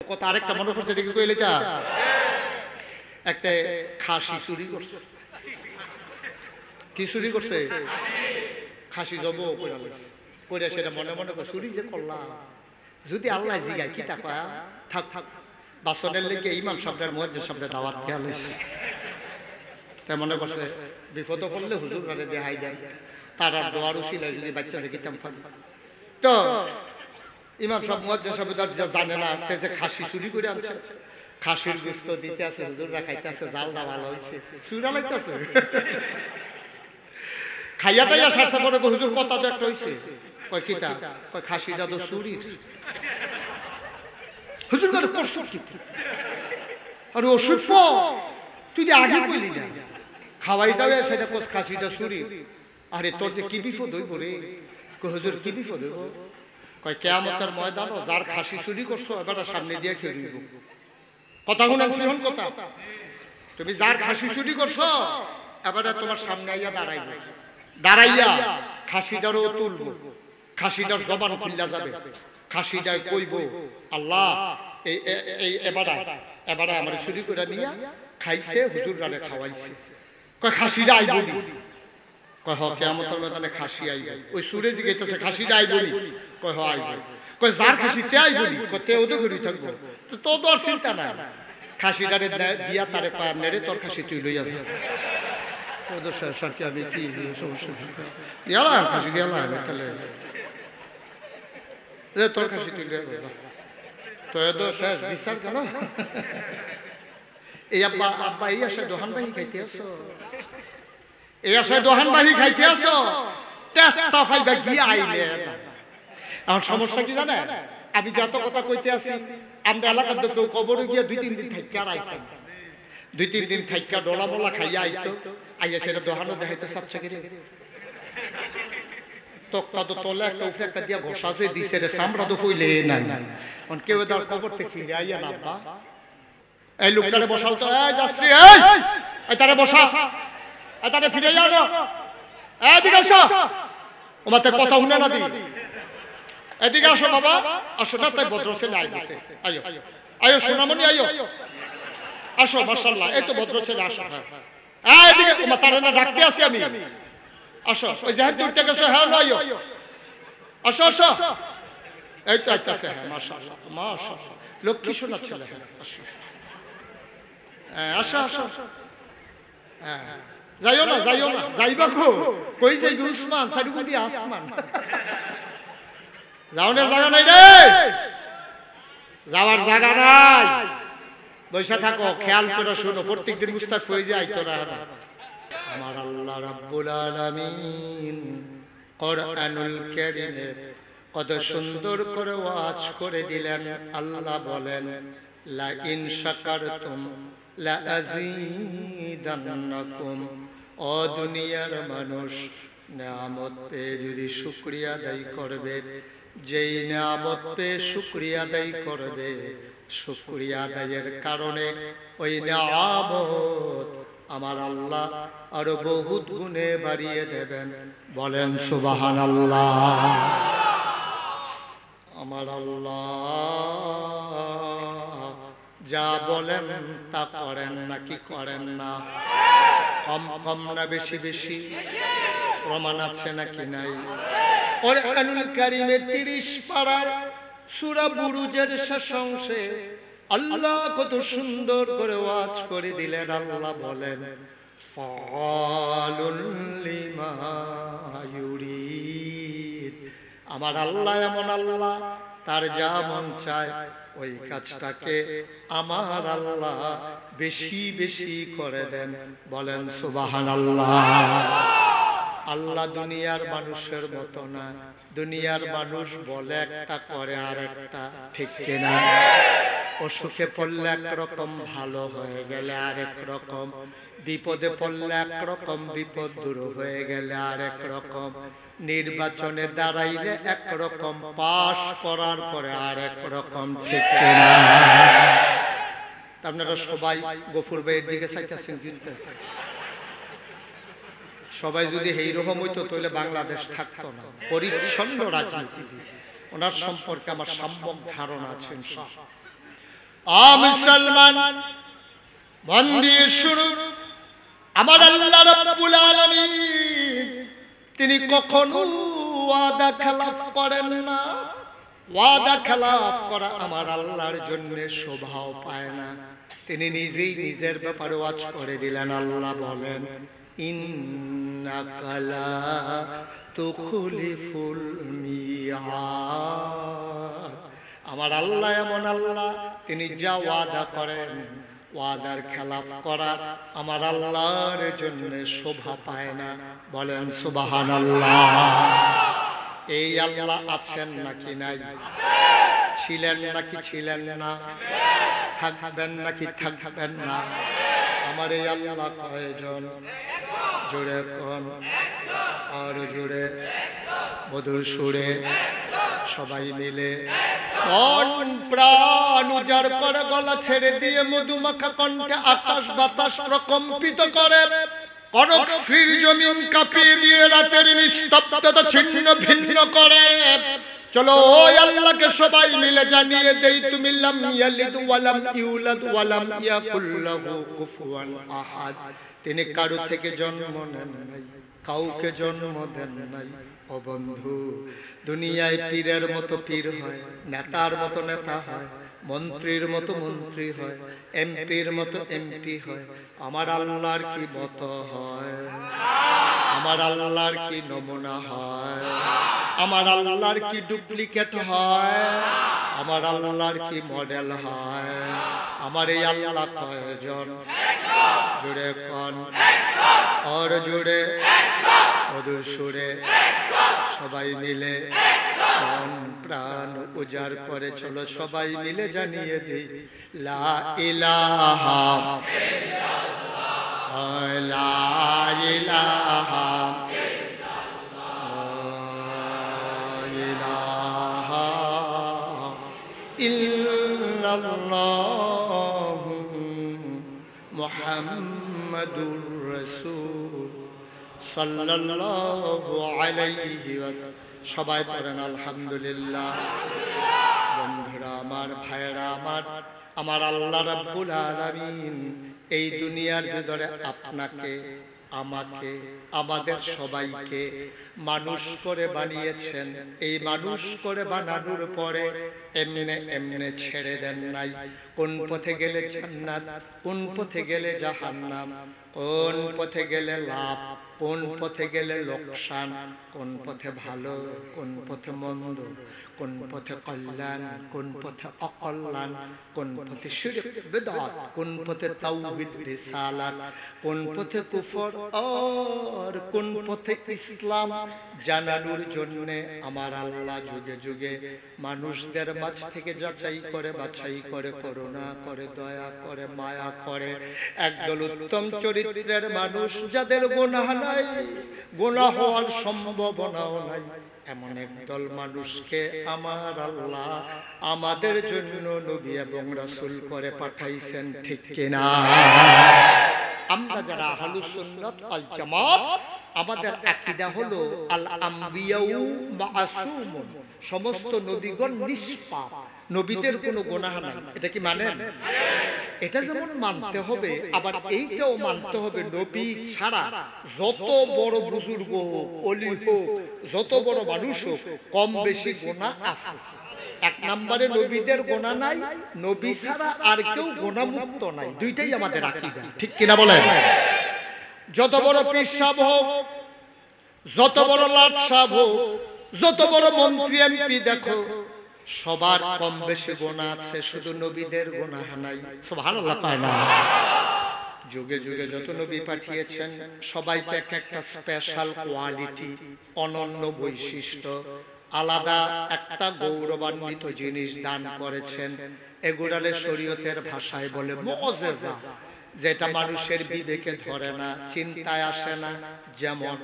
কথা আরেকটা মনে পড়ছে, দেখি কইলে যা একটা খাসি চুরি করছে। কি চুরি করছে? খাসি জব করে সেটা মনে মনে চুরি যে করলাম, যদি আল্লাহ জিগায় কি তা কয়া থাক থাক বাসনের লেগে ইমাম সাহেবের মুয়াজ্জিন সাহেবের দাওয়াত দেয়া লইছে। তাই মনে করছে বিপদ করলে হুজুর রাতে দেখাই দেন, তার আর দোয়ার উসিলায় যদি বাচ্চা দেখিতাম পারি। তো ইমাম সাহেব মুয়াজ্জিন সাহেব জানে না যে খাসি চুরি করে আনছে, খাসির গোশত দিতে আছে, হুজুররা খাইতে আছে, জালটা ভালো হয়েছে, চুরা লাইতেছে। খাইয়াটাই আসার পরে হুজুর কথা তো একটা হয়েছে, কয় কিতা, কয় খাসিটা তো চুরির। হুজুর করে করছো কি? আরে অসভ্য, তুই যে আগে কইলি না খাওয়াইটাও সেটা কোস খাসিটা চুরি। আরে তোর যে কি বিপদ হইব রে? কয় হুজুর কি বিপদ হইব? কয় কিয়ামতের ময়দানও যার খাসি চুরি করছো এবার সামনে দিয়ে খেয়ে দিব। কথা শুনেন, শুনুন কথা, তুমি যার খাসি চুরি করছো এবারে তোমার সামনে আইয়া দাঁড়াইব, দাঁড়াইয়া খাসিটারও তুলবো, খাসিটার জবান খুললা যাবে, খাসিটায় কইব আল্লাহ এই এবারে আমার চুরি করে নিয়া খাইছে, হুজুর রানে খাওয়াইছে। কয় খাসিটা আইব নি? কয় হ কিয়ামতের ময়দানে খাসি আইব। ওই সুরে জিগাইতেছে খাসিটা আইব নি? কয় হ আইব। কয় যার খাসি তে আইব নি? কয় তেও তো ঘুরি থাকবো, তো তো আর চিন্তা নাই। খাসিটারে দিয়া তারে কয় আমনে তোর খাসি তুই লইয়া যা। ওদের স্যার কি আমি কি সমস্যা দিয়ালাম, খাসি দিয়ালাম, তাহলে তোর খাসি তুই লইয়া যা। তো এদের শেষ বিচার কেন? এই আব্বা আব্বা এই আশায় দোহান বাহি খাইতে আসো, এই আশায় দোহান বাহি খাইতে আসো, টেস্টা ফাইবা গিয়ে আইলে আমার সমস্যা কি জানে? আমি যত কথা কইতে আছি আমরা এলাকার তো কেউ কবরে গিয়ে 2-3 দিন থাইকা আইছেন, 2-3 দিন থাইকা ডলা মোলা খাইয়া আইতো, আইয়া সেটা দোহানও দেখাইতে চাচ্ছে কি রে? তক্তা তো তোলে একটা উপরে একটা দিয়া ঘষা যে দিছে রে, চামড়া তো ফইলে নাই। অন কেউ তার কবর থেকে ফিরে আইয়া না আব্বা এই লোকটারে বসাও তো, এই যাচ্ছি, এই তারে বসা, এই তারে ফিরে যাও না, এদিকে আসো, ওমাতে কথা শুনে না দি, এদিকে আসো বাবা, আসো না, তাই ভদ্র ছেলে আইবো, আয়ো আয়ো সোনামণি আয়ো, আসো মাশাআল্লাহ, এই তো ভদ্র ছেলে, আসো, হ্যাঁ এদিকে, ওমা তারে না ডাকতে আসি আমি, আসো, ওই যেহেন তুলতে গেছো হ্যাঁ না আয়ো, আসো আসো, এই তো আইতাছে, হ্যাঁ মাশাআল্লাহ মাশাআল্লাহ, লক্ষ্মী সোনা ছেলে, হ্যাঁ আসো, আসো আসো, হ্যাঁ যাইও না যাইও না, যাইবা কই যাইবি উসমান, সাইডুকুদি আসমান, যাওনের জায়গা নাই রে, যাওয়ার জায়গা নাই, বসে থাকো, খেয়াল করে শোনো, প্রত্যেকদিন মুস্তাক হয়ে যায় তোরা। আমার আল্লাহ রাব্বুল আলামিন কোরআনুল কারীমে কত সুন্দর করে ওয়াজ করে দিলেন। আল্লাহ বলেন লা ইন শাকারতুম লা আযীদান্নাকুম, ও দুনিয়ার মানুষ, নিয়ামত পেয়ে যদি শুকরিয়া আদায় করবে, যেই নিয়ামত পেয়ে শুকরিয়া আদায় করবে, শুকরিয়া আদায়ের কারণে ওই নিয়ামত আমার আল্লাহ আরো বহুত গুণে বাড়িয়ে দেবেন। বলেন সুবহানাল্লাহ। আমার আল্লাহ যা বলেন তা করেন নাকি করেন না? কম কম না বেশি বেশি? প্রমাণ আছে নাকি নাই? কোরআনুল কারীমে 30 পারায় সূরা বুরুজের শেষ অংশে আল্লাহ কত সুন্দর করে ওয়াজ করে দিলেন। আল্লাহ বলেন ফাআলুল লিমা ইউরিদ, আমার আল্লাহ এমন আল্লাহ, তার যা মন চায় ওই কাজটাকে আমার আল্লাহ বেশি বেশি করে দেন। বলেন সুবহানাল্লাহ। আল্লাহ দুনিয়ার মানুষের মতো না, দুনিয়ার মানুষ বলে একটা করে আর একটা, ঠিক কিনা? অসুখে পড়লে একরকম, ভালো হয়ে গেলে আরেক রকম, বিপদে পড়লে একরকম, বিপদ দূর হয়ে গেলে আরেক রকম, নির্বাচনে দাঁড়াইলে একরকম, পাশ করার পরে আরেক রকম, ঠিক কিনা? আপনারা সবাই গফুর ভাইয়ের দিকে চাইতেছেন, কিন্তু সবাই যদি এইরকম হইতো তাহলে বাংলাদেশ থাকতো না। পরিচ্ছন্ন রাজনীতিবিদ, ওনার সম্পর্কে আমার সম্যক ধারণা আছে। মুসলমান মন দিয়ে শুনুন, আমার আল্লাহ রাব্বুল আলামিন তিনি কখনো ওয়াদা খেলাফ করেন না। ওয়াদা খেলাফ করা আমার আল্লাহর জন্য শোভাও পায় না। তিনি নিজেই নিজের ব্যাপারে ওয়াজ করে দিলেন। আল্লাহ বলেন, ইন্নাকা লা তুখলিফুল মিআদ। আমার আল্লাহ এমন আল্লাহ, তিনি যা ওয়াদা করেন, ওয়াদার খেলাফ করা আমার আল্লাহর জন্য শোভা পায় না। বলেন সুবহানাল্লাহ। এই আল্লাহ আছেন নাকি নাই? ছিলেন নাকি ছিলেন না? থাকবেন নাকি থাকবেন না? আমার এই আল্লাহ কয়জন? জোরে কোন, আর জোরে, মধুর সুরে সবাই মিলে মন প্রাণ উজাড় করে গলা ছেড়ে দিয়ে মধুমাখা কণ্ঠে আকাশ বাতাস প্রকম্পিত করে, কনক শ্রীর জমিন কাঁপিয়ে দিয়ে রাতের নিস্তব্ধতা ছিন্ন ভিন্ন করে। চলো ওই আল্লাহকে সবাই মিলে জানিয়ে দেই, তুমি লাম ইয়ালিদ ওয়ালাম ইউলাদ ওয়ালাম ইয়াকুল লাহু কুফুয়ান আহাদ। তিনি কারো থেকে জন্ম নেন নাই, কাউকে জন্ম দেন নাই। ও বন্ধু, দুনিয়ায় পীরের মতো পীর হয়, নেতার মতো নেতা হয়, মন্ত্রীর মতো মন্ত্রী হয়, এমপির মতো এমপি হয়। আমার আল্লাহর কি মতো হয়? আমার আল্লাহর কি নমুনা হয়? আমার আল্লাহর কি ডুপ্লিকেট হয়? আমার আল্লাহর কি মডেল হয়? আমার এই আল্লাহ কয়জন? জুড়ে কন, আর জুড়ে, মধুর সুরে সবাই মিলে মন প্রাণ উজাড় করে চলো সবাই মিলে জানিয়ে দিই, লা ইলাহা ইল্লাল্লাহ, লা ইলাহা ইল্লাল্লাহ মুহাম্মাদুর রাসূল সাল্লাল্লাহু আলাইহি ওয়াসাল্লাম। সবাই পড়েন আলহামদুলিল্লাহ। বন্ধুরা আমার, ভাইরা আমার, আমার আল্লাহ রাব্বুল আলামিন এই দুনিয়ার ভিতরে আপনাকে, আমাকে, আমাদের সবাইকে মানুষ করে বানিয়েছেন। এই মানুষ করে বানানোর পরে এমনে এমনে ছেড়ে দেন নাই। কোন পথে গেলে জান্নাত, কোন পথে গেলে জাহান্নাম, কোন পথে গেলে লাভ, কোন পথে গেলে লোকসান, কোন পথে ভালো, কোন পথে মন্দ, কোন পথে কল্যাণ, কোন পথে অকল্যাণ, কোন পথে শিরক বিদআত, কোন পথে তাওহীদ রিসালাত, কোন পথে কুফর আর কোন পথে ইসলাম জানানোর জন্য আমার আল্লাহ যুগে যুগে মানুষদের মাঝ থেকে যাচাই করে, বাছাই করে, করুণা করে, দয়া করে, মায়া করে একদল উত্তম চরিত্রের মানুষ, যাদের গুনাহ নাই, গুনাহ হওয়ার সম্ভাবনাও নাই, এমন একদল মানুষকে আমার আল্লাহ আমাদের জন্য নবী এবং রাসূল করে পাঠাইছেন। ঠিক কিনা? আমরা যারা আহলুস সুন্নাত ওয়াল জামাত, আমাদের আকীদা হলো আল আম্বিয়াউ মাসুমুন, সমস্ত নবীগণ নিষ্পাপ, নবীদের কোনো গুনাহ নাই। এটা কি মানেন? এটা যেমন মানতে হবে, আবার এইটাও মানতে হবে নবী ছাড়া যত বড় বুজুর্গ হোক, ওলি হোক, যত বড় মানুষ হোক, কম বেশি গুনাহ আছে। এক নম্বরে নবীদের গুনাহ নাই, নবী ছাড়া আর কেউ গুনাহমুক্ত নাই। দুইটাই আমাদের আকীদা। ঠিক কিনা বলেন? যত বড় পীর সাহেব হোক, যত বড় লাট সাহেব হোক, যত বড় মন্ত্রী এমপি দেখো, সবার কম বেশি গুনাহ আছে, শুধু নবীদের গুনাহ নাই। সুবহানাল্লাহ কয় না? যুগে যুগে যত নবী পাঠিয়েছেন সবাইকে এক একটা স্পেশাল কোয়ালিটি, অনন্য বৈশিষ্ট্য, আলাদা একটা গৌরবান্বিত জিনিস দান করেছেন। এগুলালে শরীয়তের ভাষায় বলে মুআজিজা, যেটা মানুষের বিবেকে ধরে না, চিন্তায় আসে না। যেমন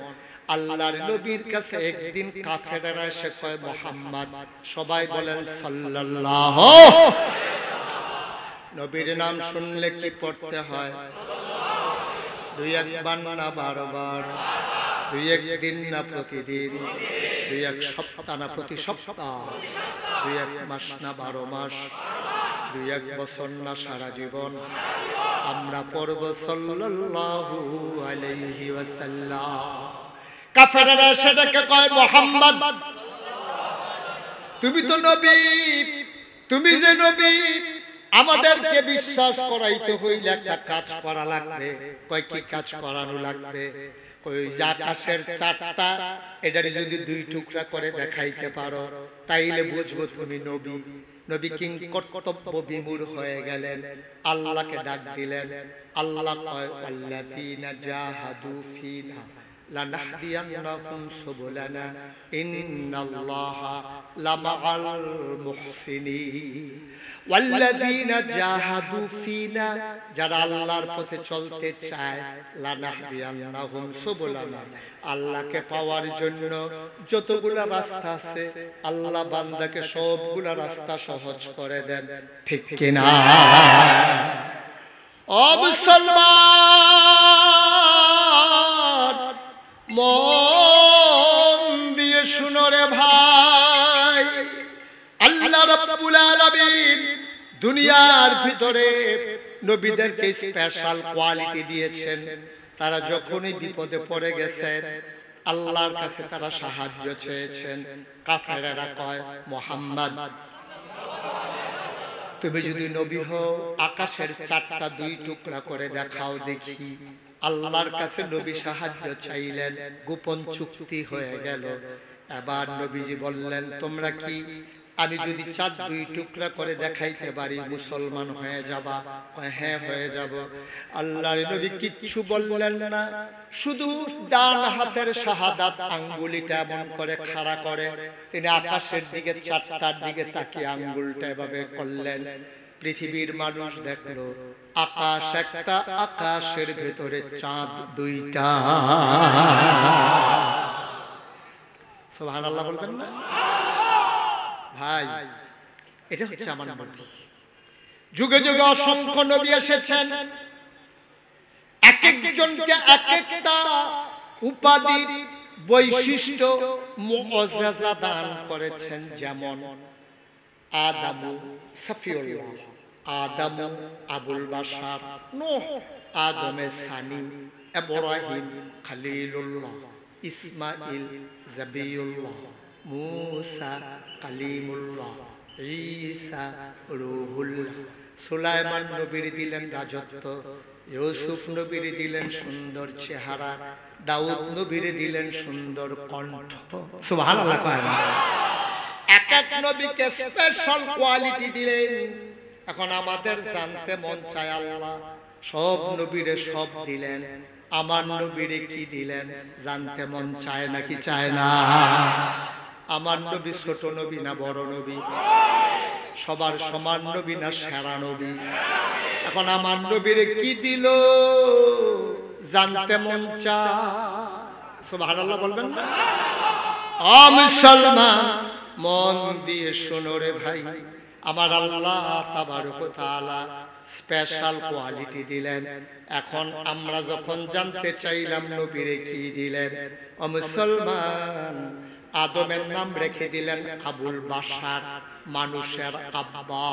আল্লাহর নবীর কাছে একদিন কাফেররা এসে কয় মুহাম্মদ, সবাই বলেন সাল্লাল্লাহু। নবীর নাম শুনলে কি পড়তে হয়? দুই একবার না বারবার? দুই একদিন না প্রতিদিন? দুই এক সপ্তাহ না প্রতি সপ্তাহ? দুই এক মাস না 12 মাস? 2-1 বছর না সারা জীবন আমরা পড়ব সাল্লাল্লাহু আলাইহি ওয়াসাল্লাম। কাফেররা সেটাকে কয় মুহাম্মদ, তুমি তো নবী, তুমি যে নবী আমাদেরকে বিশ্বাস করাইতে হইলে একটা কাজ করা লাগবে। কয় কি কাজ করানো লাগবে? কই আকাশের চারটা এটারে যদি 2 টুকরা করে দেখাইতে পারো তাইলে বুঝবো তুমি নবী। নবী কিং কর্তব্য বিমূঢ় হয়ে গেলেন, আল্লাহকে ডাক দিলেন। আল্লাহ কয় আল্লাযীনা জাহাদু ফিনা লানাহদিয়ান্নাহুম সুবুলানা ইন্নাল্লাহা লামাআল মুহসিনিন। ওয়াল্লাযীনা জাহাদু ফিনা, যারা আল্লাহর পথে চলতে চায়, লানাহদিয়ান্নাহুম সুবুলানা, আল্লাহকে পাওয়ার জন্য যতগুলা রাস্তা আছে আল্লাহ বান্দাকে সবগুলা রাস্তা সহজ করে দেন। ঠিক কিনা? ও মুসলমান, মন দিয়ে শুনো রে ভাই, আল্লাহ রাব্বুল আলামিন দুনিয়ার ভিতরে নবীদেরকে স্পেশাল কোয়ালিটি দিয়েছেন। তারা যখনই বিপদে পড়ে গেছেন আল্লাহর কাছে তারা সাহায্য চেয়েছেন। কাফেররা কয় মুহাম্মদ, তুমি যদি নবী হও আকাশের চারটা 2 টুকরা করে দেখাও দেখি। আল্লাহর কাছে নবী সাহায্য চাইলেন, গোপন চুক্তি হয়ে গেল। এবার নবীজি বললেন, তোমরা কি আমি যদি 2 টুকরা করে দেখাইতে পারি মুসলমান হয়ে যাবা? হ্যাঁ হয়ে যাব। আল্লাহর নবী কিচ্ছু বললেন না, শুধু ডান হাতের শাহাদাত আঙ্গুলিটা এমন করে খাড়া করে তিনি আকাশের দিকে 4টার দিকে তাকিয়ে আঙ্গুলটা এভাবে করলেন। পৃথিবীর মানুষ দেখলো আকাশ একটা, আকাশের ভেতরে চাঁদ 2টা। সুবহানাল্লাহ বলবেন না ভাই? এটা হচ্ছে আমার নবী। যুগে যুগে অসংখ্য নবী এসেছেন, এক একজনকে এক একটা উপাধি বৈশিষ্ট্য মুআজ্জাজা দান করেছেন। যেমন আদম সফিউল্লাহ, আদম আবুল বাশার, নূহ আদমে সানি, ইব্রাহিম খলিলুল্লাহ, ইসমাইল জাবিউল্লাহ, মুসা কালিমুল্লাহ, ঈসা রূহুল্লাহ। সুলাইমান নবীর দিলেন রাজত্ব, ইউসুফ নবীর দিলেন সুন্দর চেহারা, দাউদ নবীর দিলেন সুন্দর কণ্ঠ। সুবহানাল্লাহ। এক এক নবীকে স্পেশাল কোয়ালিটি দিলেন। এখন আমাদের জানতে মন চায় আল্লাহ সব নবীরে সব দিলেন, আমার নবীরে কি দিলেন জানতে মন চায় নাকি চায় না? আমার নবী ছোট নবী না বড় নবী? সবার সমান নবী না সেরা নবী? এখন আমার নবীরে কি দিল জানতে মন চায়। সুবহানাল্লাহ বলবেন না? ও মুসলমান, মন দিয়ে শোনো রে ভাই, আমার আল্লাহ তাবারক ওয়া তাআলা স্পেশাল কোয়ালিটি দিলেন। এখন আমরা যখন জানতে চাইলাম নবীরে কি দিলেন, ও মুসলমান, আদমের নাম রেখে দিলেন আবুল বাশার, মানুষের আব্বা,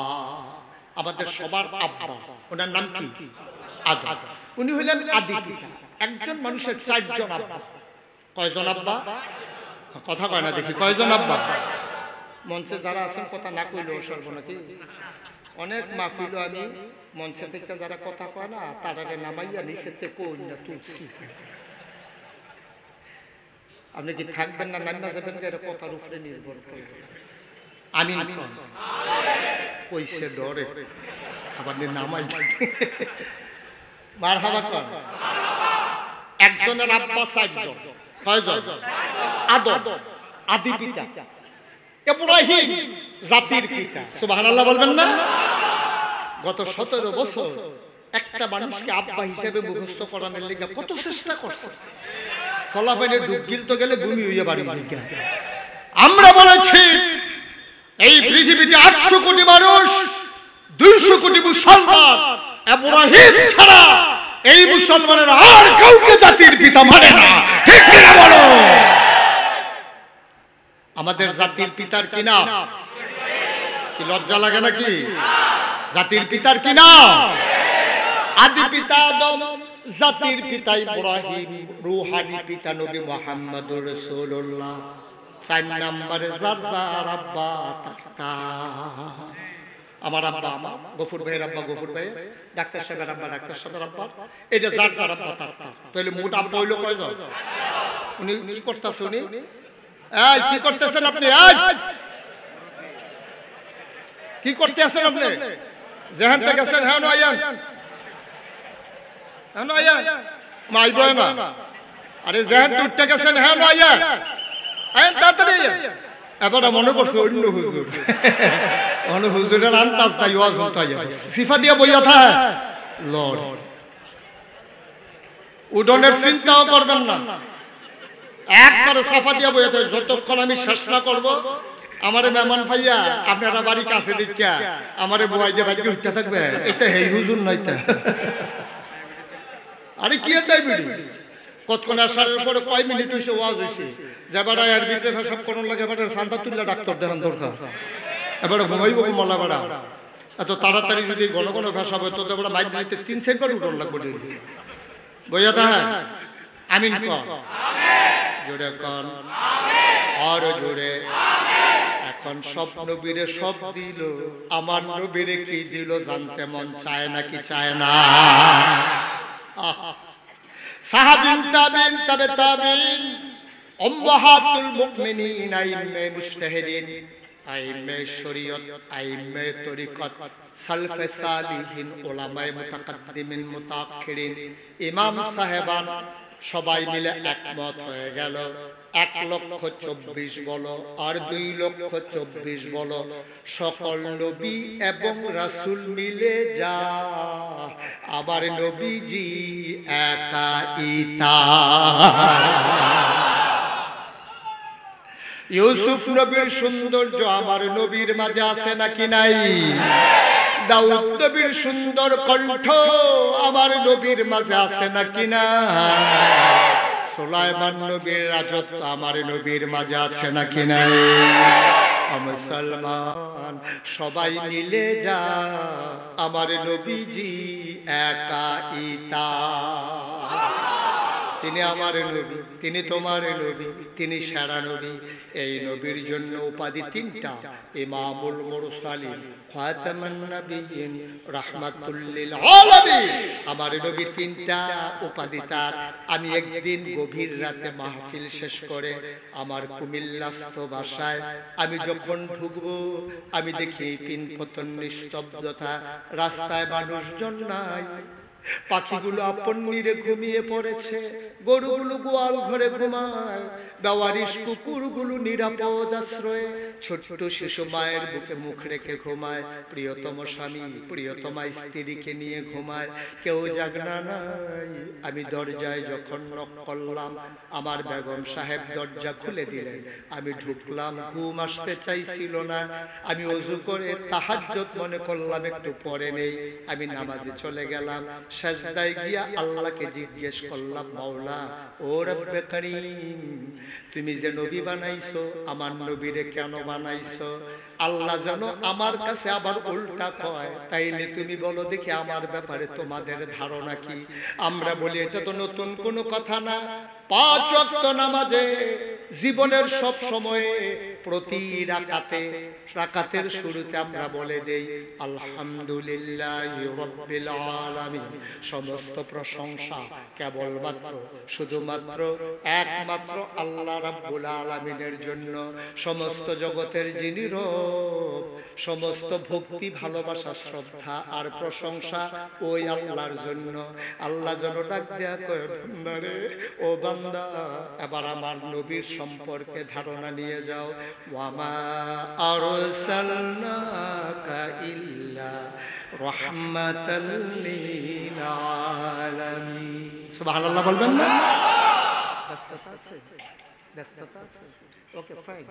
আমাদের সবার আব্বা। ওনার নাম কি? আদম। উনি হলেন আদি পিতা। একজন মানুষের 4 জন আব্বা। কয়জন আব্বা? কথা কয় না দেখি, কয়জন আব্বা? মঞ্চে যারা আছেন কথা না কইলেও সর্ব নাকি? অনেক মাহফিল আমি মঞ্চে থেকে যারা কথা কয় না তারারে নামাইয়া নিচেতে কই না তুলছি। আপনি কি থাকবেন না নামা যাবেন? এটা কথার উপরে নির্ভর করে। আমি কইছে ডরে আবার নামাই মারহাবা কর। একজনের আব্বা 4 জন। কয়জন? আদম আদি পিতা, ইব্রাহিম জাতির পিতা। সুবহানাল্লাহ বলবেন না? গত 17 বছর একটা মানুষকে আব্বা হিসেবে মুখস্থ করানোর লেগে কত চেষ্টা করছে। ফলাফলে ডুবগিল তো গেলে ভূমি হইয়া বাড়ি গিয়া। আমরা বলেছি এই পৃথিবীতে 800 কোটি মানুষ, 200 কোটি মুসলমান, ইব্রাহিম ছাড়া এই মুসলমানের আর কাউকে জাতির পিতা মানে না। ঠিক কিনা বলো? আমাদের জাতির পিতার কি নাম? কি লজ্জা লাগে নাকি? জাতির পিতার কি নাম? আদি পিতা আদম, জাতির পিতা ইব্রাহিম, রূহানি পিতা নবী মুহাম্মদুর রাসূলুল্লাহ। 4 নম্বরে যার যার আব্বা তার। আমার আব্বা আমার, গফুর ভাইয়ের আব্বা গফুর ভাইয়ের, ডাক্তার সাহেবের আব্বা ডাক্তার সাহেবের আব্বা, এটা যার যার আব্বা তার। তাহলে মোট আব্বা হইলো কয়জন? উনি কি করতেছে? উনি এই কি করতেছেন আপনি? এই কি করতে আছেন আপনি? যেখান থেকে গেছেন হ্যাঁ আইয়ান, হ্যাঁ আইয়ান, মাইব না। আরে যেখান উঠতে গেছেন হ্যাঁ আইয়ান, আইয়ান তাড়াতাড়ি। এবার মনে করছে অন্য হুজুর, অন্য হুজুরের আন্দাজ নাই, ওয়াজ হতো সিফা দিয়ে বইয়া থাকে লর্ড। উডনের চিন্তাও করবেন না, একবারে সাফা দিয়া বইয়া থাকে। যতক্ষণ আমি শেষ না করবো আমারে মেহমান ভাইয়া আপনারা বাড়ি কাছে দেখা আমারে বই দিয়ে বাড়ি হইতে থাকবে। এটা হেই হুজুর নয়টা। আরে কি এর ডাইবিডি কতক্ষণ আসার পরে কয় মিনিট হয়েছে ওয়াজ হয়েছে, যেবারে এর ভিতরে সব করুন লাগে। এবারে সান্তা তুল্লা ডাক্তার দেখান দরকার, এবারে ঘুমাইব ঘুমালা বেড়া। এত তাড়াতাড়ি যদি ঘন ঘন ফেসাব তো এবারে মাইক দিতে 3 বার উঠন লাগবে ডেলি বইয়া তা। আমিন কর, জোরে কর, আর জোরে। এখন সব নবীরে সব দিল, আমার নবীরে কি দিল জানতে মন চায় নাকি চায় না? সাহাবিন তাবিন তাবে তাবিন, উম্মাহাতুল মুমিনিন, আইম্মে মুজতাহিদিন, আইম্মে শরীয়ত, আইম্মে তরিকত, সালফে সালিহিন, উলামায়ে মুতাকাদ্দিমিন মুতাআখিরিন, ইমাম সাহেবান সবাই মিলে একমত হয়ে গেল। 1,24,000 বলো আর 2,24,000 বলো, সকল নবী এবং রাসূল মিলে যা আমার নবীজি একাইতা। ইউসুফ নবীর সৌন্দর্য আমার নবীর মাঝে আছে নাকি নাই? দাউদ নবীর সুন্দর কণ্ঠ আমার নবীর মাঝে আছে নাকি না? সুলাইমান নবীর রাজত্ব আমার নবীর মাঝে আছে নাকি নাই? মুসলমান সবাই মিলে যা আমার নবীজি একাইতা। তিনি আমার নবী, তিনি তোমার নবী, তিনি সেরা নবী। এই নবীর জন্য উপাধি 3টা, ইমামুল মুরসালিন, খাতামুন নবিয়্যিন, রাহমাতুল লিল আলামিন। আমার নবী 3টা উপাধি তার। আমি একদিন গভীর রাতে মাহফিল শেষ করে আমার কুমিল্লাস্থ বাসায় আমি যখন ঢুকবো, আমি দেখি পিনপতন নিস্তব্ধতা, রাস্তায় মানুষজন নাই, পাখিগুলো আপন নিরে ঘুমিয়ে পড়েছে, গরুগুলো গোয়াল ঘরে ঘুমায়, বেওয়ারিশ কুকুরগুলো নিরাপদ আশ্রয়ে, ছোট্ট শিশু মায়ের বুকে মুখ রেখে ঘুমায়, প্রিয়তম স্বামী প্রিয়তমা স্ত্রীকে নিয়ে ঘুমায়, কেউ জাগনা নাই। আমি দরজায় যখন নক করলাম, আমার বেগম সাহেব দরজা খুলে দিলেন। আমি ঢুকলাম, ঘুম আসতে চাইছিল না। আমি ওযু করে তাহাজ্জুদ মনে করলাম একটু পরে নেই, আমি নামাজে চলে গেলাম। সাজদায় গিয়া আল্লাহকে জিজ্ঞেস করলাম, মাওলা ও রব্বে করিম, তুমি যে নবী বানাইছো, আমার নবীরে কেন বানাইছো? আল্লাহ যেন আমার কাছে আবার উল্টা কয়, তাইলে তুমি বলো দেখি আমার ব্যাপারে তোমাদের ধারণা কি? আমরা বলি এটা তো নতুন কোনো কথা না। 5 ওয়াক্ত নামাজে জীবনের সব সময়ে প্রতি রাকাতের শুরুতে আমরা বলে দেই আলহামদুলিল্লাহি রাব্বিল আলামিন। সমস্ত প্রশংসা কেবলমাত্র শুধুমাত্র একমাত্র আল্লাহ রাব্বুল আলামিনের জন্য। সমস্ত জগতের যিনি রব, সমস্ত ভক্তি ভালোবাসা শ্রদ্ধা আর প্রশংসা ওই আল্লাহর জন্য। আল্লাহ যেন ডাক দেয়া কয়, বান্দারে ও বান্দা, এবার আমার নবীর সম্পর্কে ধারণা নিয়ে যাও। ওয়ামা আরসালনাকা ইল্লা রাহমাতাল লিল আলামিন। সুবহানাল্লাহ বলবেন না? ব্যস্ততা আছে, ব্যস্ততা আছে। ওকে ফাইন,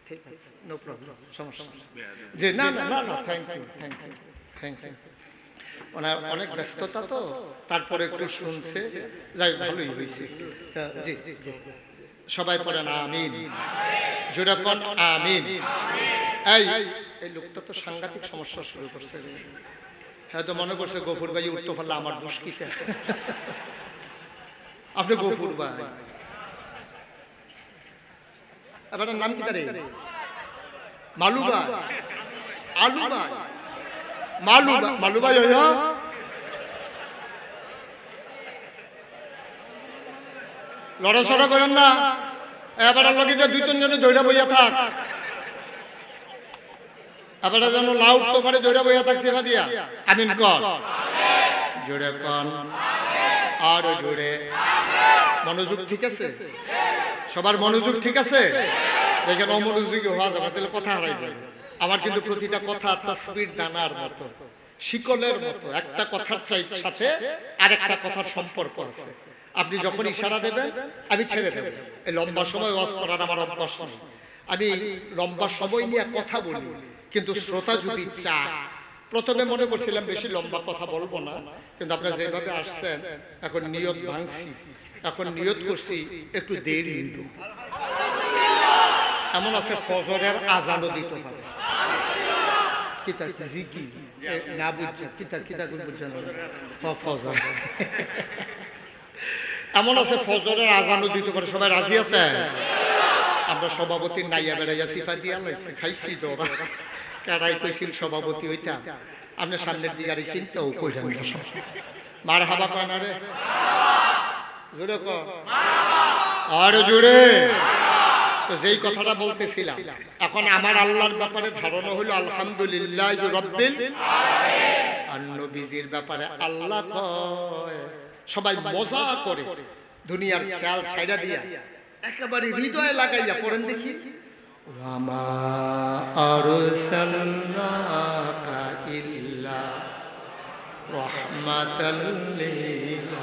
ঠিক আছে, নো প্রবলেম, সমস্যা নেই। যে না না না না, thank you thank you thank you. ওনার অনেক ব্যস্ততা তো, তারপরে একটু শুনছে, যাই ভালোই হয়েছে। জি জি, সবাই পড়েন আমিন, জোরে কোন আমিন। এই লোকটা তো সাংঘাতিক সমস্যা শুরু করছে। হ্যাঁ তো মনে করছে গফুর ভাই উঠতে পারলে আমার দুষ্কিতে আপনি গফুর ভাই আপনার নাম কি তারে মালু ভাই আলু ভাই মালু ভাই হইয়া লড়াচড়া করেন না এবার লগে যে 2-3 জনে দৌড়া বইয়া থাক এবার যেন লাউড তো পারে দৌড়া বইয়া থাক সেবা দিয়া আমিন কর জোরে কন আর জোরে মনোযোগ ঠিক আছে সবার মনোযোগ ঠিক আছে দেখেন অমনোযোগী হওয়া যাবে তাহলে কথা হারাইবে আমার কিন্তু প্রতিটা কথা তাসবির দানার মতো শিকলের মতো একটা কথার সাথে আরেকটা কথার সম্পর্ক আছে আপনি যখন ইশারা দেবেন আমি ছেড়ে দেব এই লম্বা সময় ওয়াজ করার আমার অভ্যাস নেই আমি লম্বা সময় নিয়ে কথা বলি কিন্তু শ্রোতা যদি চায় প্রথমে মনে করছিলাম বেশি লম্বা কথা বলবো না কিন্তু আপনারা যেভাবে আসছেন এখন নিয়ত ভাঙছি এখন নিয়ত করছি একটু দেরি হইব এমন আছে ফজরের আজানও দিতে পারে কিতা জিকি না বুঝছেন কিতা বুঝছেন ফজর এমন আছে ফজরের আজানও দিতে পারে সবাই রাজি আছে আমরা সভাপতির নাইয়া বেড়াইয়া সিফা দিয়া লাইছি খাইছি তো কারাই কইছিল সভাপতি হইতাম আপনার সামনের দিকে আর চিন্তাও কইলেন না সব মার হাবা পায় না রে জোরে ক আরে জোরে তো যেই কথাটা বলতেছিলাম এখন আমার আল্লাহর ব্যাপারে ধারণা হলো আলহামদুলিল্লাহ রাব্বিল আলামিন আর নবীজির ব্যাপারে আল্লাহ কয় সবাই মজা করে দুনিয়ার খেয়াল ছাইড়া দিয়া একেবারে হৃদয়ে লাগাইয়া পড়েন দেখি ওয়ামা আরসালনাকা ইল্লা রাহমাতাল লিল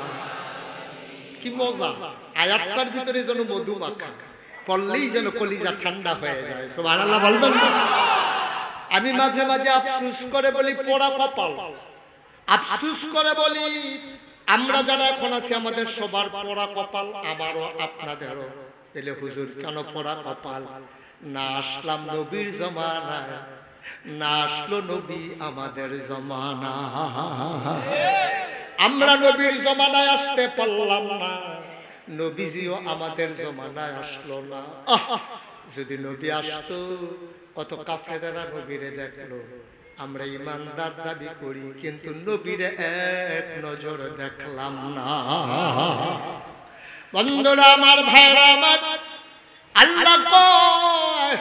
কি মজা আয়াতটার ভিতরে যেন মধু মাখা পড়লেই যেন কলিজা ঠান্ডা হয়ে যায় সুবহানাল্লাহ বলবেন আমি মাঝে মাঝে আফসোস করে বলি পোড়া কপাল আফসোস করে বলি আমরা যারা এখন আছি আমাদের সবার পোড়া কপাল আমারও আপনাদেরও তাহলে হুজুর কেন পোড়া কপাল না আসলাম নবীর জমানায় না আসলো নবী আমাদের জমানা আমরা নবীর জমানায় আসতে পারলাম না নবীজিও আমাদের জমানায় আসলো না যদি নবী আসতো কত কাফেরেরা নবীরে দেখলো আমরা ইমানদার দাবি করি কিন্তু নবীরে এক নজর দেখলাম না বন্ধুরা আমার ভাইরা আমার আল্লাহ কয়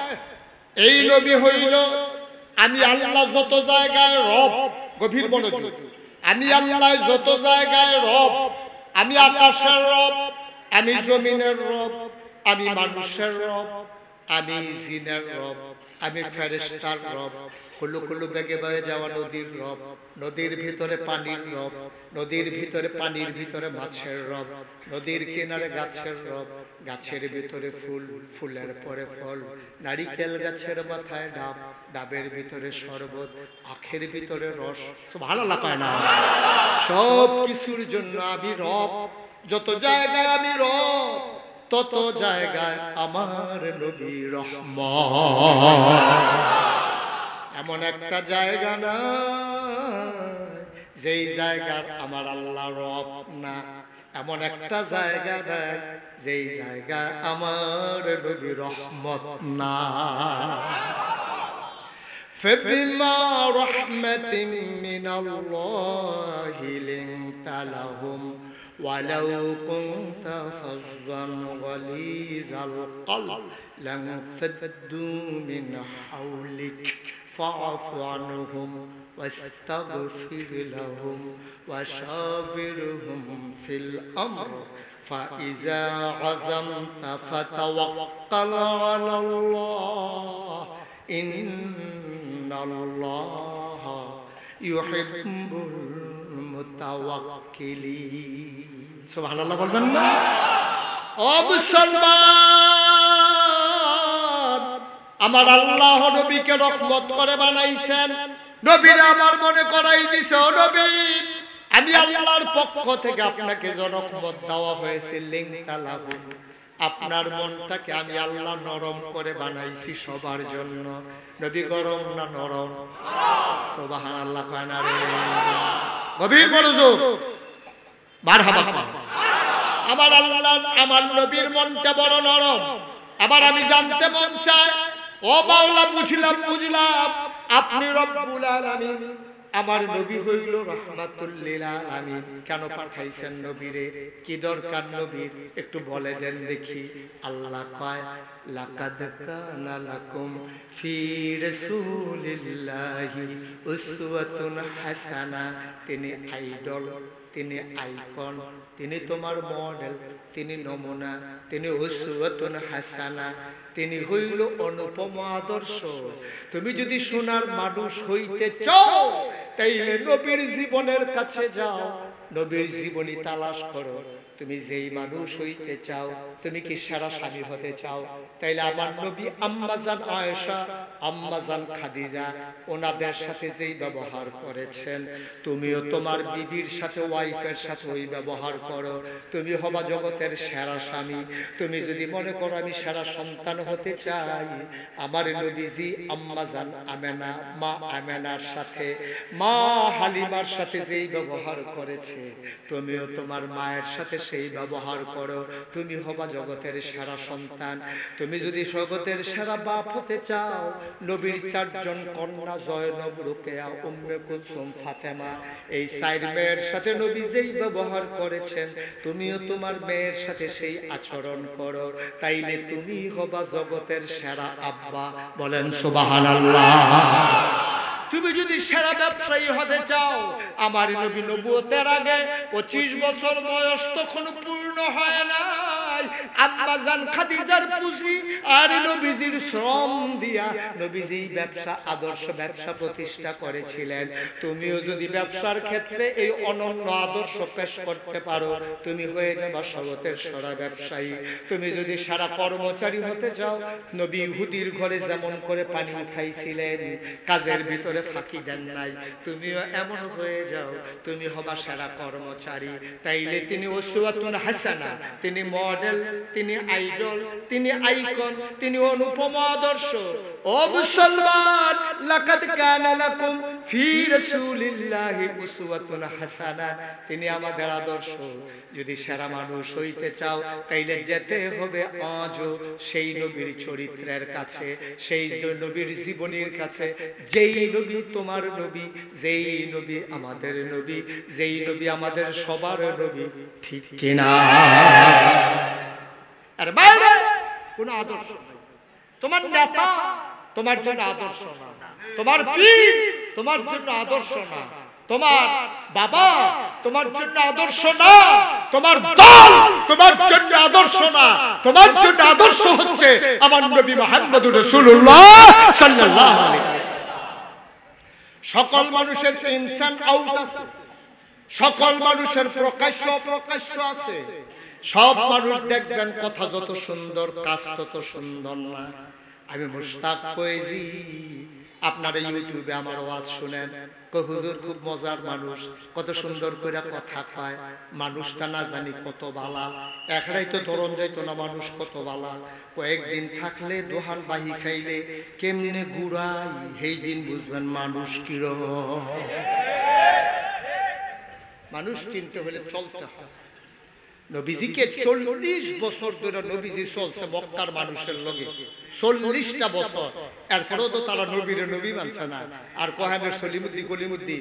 এই নবী হইল আমি আল্লাহ যত জায়গায় রব গভীর মনোযোগ আমি আল্লাহ যত জায়গায় রব আমি আকাশের রব আমি জমিনের রব আমি মানুষের রব আমি জিনের রব আমি ফেরেশতার রব কুলু কুলু বেগে বয়ে যাওয়া নদীর রব নদীর ভিতরে পানির রব নদীর ভিতরে পানির ভিতরে মাছের রব নদীর কিনারে গাছের রব গাছের ভিতরে ফুল ফুলের পরে ফল নারিকেল গাছের মাথায় ডাব ডাবের ভিতরে শরবত আখের ভিতরে রস সুবহানাল্লাহ কয় না সব কিছুর জন্য আমি রব যত জায়গায় আমি রব তত জায়গায় আমার নবী রহমত এমন একটা জায়গা না যেই জায়গার আমার আল্লাহ রব না এমন একটা জায়গা নাই যেই জায়গায় আমার নবী রহমত না فبما رحمة من الله لنت لهم ولو كنت فظا غليظ القلب لانفضوا من حولك فاعف عنهم واستغفر لهم وشاورهم في الأمر فإذا عزمت فتوكل على الله إن الله يحب المتوكلين سبحان الله বলবেন না ও মুসলমান আমার আল্লাহ নবীকে রহমত করে বানাইছেন নবীর আমার মনে করাই দিছে ও নবী আমি আল্লাহর পক্ষ থেকে আপনাকে যে রহমত দেওয়া হয়েছে লিংতা লাহু আপনার মনটাকে আমি আল্লাহ নরম করে বানাইছি সবার জন্য। নবী গরম না নরম? সুবহানাল্লাহ কয় না রে? গভীর মনোযোগ, মারহাবা কর। আমার আল্লাহ আমার নবীর মনটা বড় নরম। আবার আমি জানতে মন চাই, ও মাওলা বুঝলাম আপনি রব্বুল আলামিন, আমার নবী হইল রাহমাতুল লিল আলামিন, কেন পাঠাইছেন নবীরে? কি দরকার নবীর একটু বলে দেন দেখি। আল্লাহ কয় লাকাদ কানা লাকুম ফি রাসূলিল্লাহি উসওয়াতুন হাসানা। তিনি আইডল, তিনি আইকন, তিনি তোমার মডেল, তিনি নমুনা, তিনি উসওয়াতুন হাসানা, তিনি হইল অনুপম আদর্শ। তুমি যদি সোনার মানুষ হইতে চাও তাইলে নবীর জীবনের কাছে যাও, নবীর জীবনী তালাশ করো। তুমি যেই মানুষ হইতে চাও, তুমি কি সারা স্বামী হতে চাও, তাইলে আমার নবী আম্মাজান আয়েশা, আম্মাজান খাদিজা, ওনাদের সাথে যেই ব্যবহার করেছেন, তুমিও তোমার বিবির সাথে, ওয়াইফের সাথে ওই ব্যবহার করো। তুমি হবা জগতের সেরা স্বামী। তুমি যদি মনে করো আমি সেরা সন্তান হতে চাই, আমার নবীজি আম্মাজান আমেনা, মা আমেনার সাথে, মা হালিমার সাথে যেই ব্যবহার করেছে, তুমিও তোমার মায়ের সাথে সেই ব্যবহার করো। তুমি হবা জগতের সেরা সন্তান। তুমি যদি জগতের সেরা বাপ হতে চাও, নবীর 4 জন কন্যা জয়নব, রুকেয়া, উম্মে কুলসুম, ফাতেমা, এই 4 মেয়ের সাথে নবী যেই ব্যবহার করেছেন, তুমিও তোমার মেয়ের সাথে সেই আচরণ করো। তাইলে তুমি হবা জগতের সেরা আব্বা। বলেন সুবহানাল্লাহ। তুমি যদি সেরা ব্যবসায়ী হতে চাও, আমার নবী নবুয়তের আগে 25 বছর বয়স তখন পূর্ণ হয় নাই। আম্মাজান খাদিজার পুঁজি আর নবীজির শ্রম দিয়া নবীজি ব্যবসা, আদর্শ ব্যবসা প্রতিষ্ঠা করেছিলেন। তুমিও যদি ব্যবসার ক্ষেত্রে এই অনন্য আদর্শ পেশ করতে পারো, তুমি হয়ে যাবে জগতের সেরা ব্যবসায়ী। তুমি যদি সারা কর্মচারী হতে চাও, নবী ইহুদির ঘরে যেমন করে পানি উঠাইছিলেন, কাজের ভিতরে ফাঁকি দেন নাই, তুমিও এমন হয়ে যাও, তুমি হবা সেরা কর্মচারী। তাইলে তিনি উসওয়াতুন হাসানা, তিনি মডেল, তিনি আইডল, তিনি আইকন, তিনি অনুপম আদর্শ। ও মুসলমান, লাকাদ কানা লাকুম ফি রাসূলিল্লাহি উসওয়াতুন হাসানা, তিনি আমাদের আদর্শ। যদি সেরা মানুষ হইতে চাও, তাইলে যেতে হবে আজও সেই নবীর চরিত্রের কাছে, সেই নবীর জীবনীর কাছে, যেই নবী তোমার নবী, যেই নবী আমাদের নবী, যেই নবী আমাদের সবার নবী। ঠিক কিনা? আর বাইরে কোন আদর্শ নাই। তোমার নেতা তোমার জন্য আদর্শ না, তোমার পীর তোমার জন্য আদর্শ না, তোমার বাবা তোমার জন্য আদর্শ না, তোমার দল তোমার জন্য আদর্শ না। তোমার জন্য আদর্শ হচ্ছে আমার নবী মুহাম্মদুর রাসূলুল্লাহ সাল্লাল্লাহু আলাইহি ওয়াসাল্লাম। সকল মানুষের ইনসান আউট আছে, সকল মানুষের প্রকাশ্য অপ্রকাশ্য আছে। সব মানুষ দেখবেন কথা যত সুন্দর, কাজ তত সুন্দর না। আমি মুশতাক ফয়েজি, আপনারা ইউটিউবে আমার ওয়াজ শুনেন, হুজুর খুব মজার মানুষ, কত সুন্দর করে কথা কয়, মানুষটা না জানি কত বালা, একলাই তো ধরন যাইতো না, মানুষ কত বালা। কয়েকদিন থাকলে দোহান বাহি খাইলে কেমনে গুড়াই, সেই দিন বুঝবেন মানুষ কিরকম। মানুষ চিনতে হলে চলতে হয়। নবীজিকে 40 বছর ধরে নবীজি চলছে মক্কার মানুষের লগে, 40টা বছর। এরপরেও তো তারা নবীর নবী মানছে না। আর কোহানের সলিমুদ্দি গলিমুদ্দি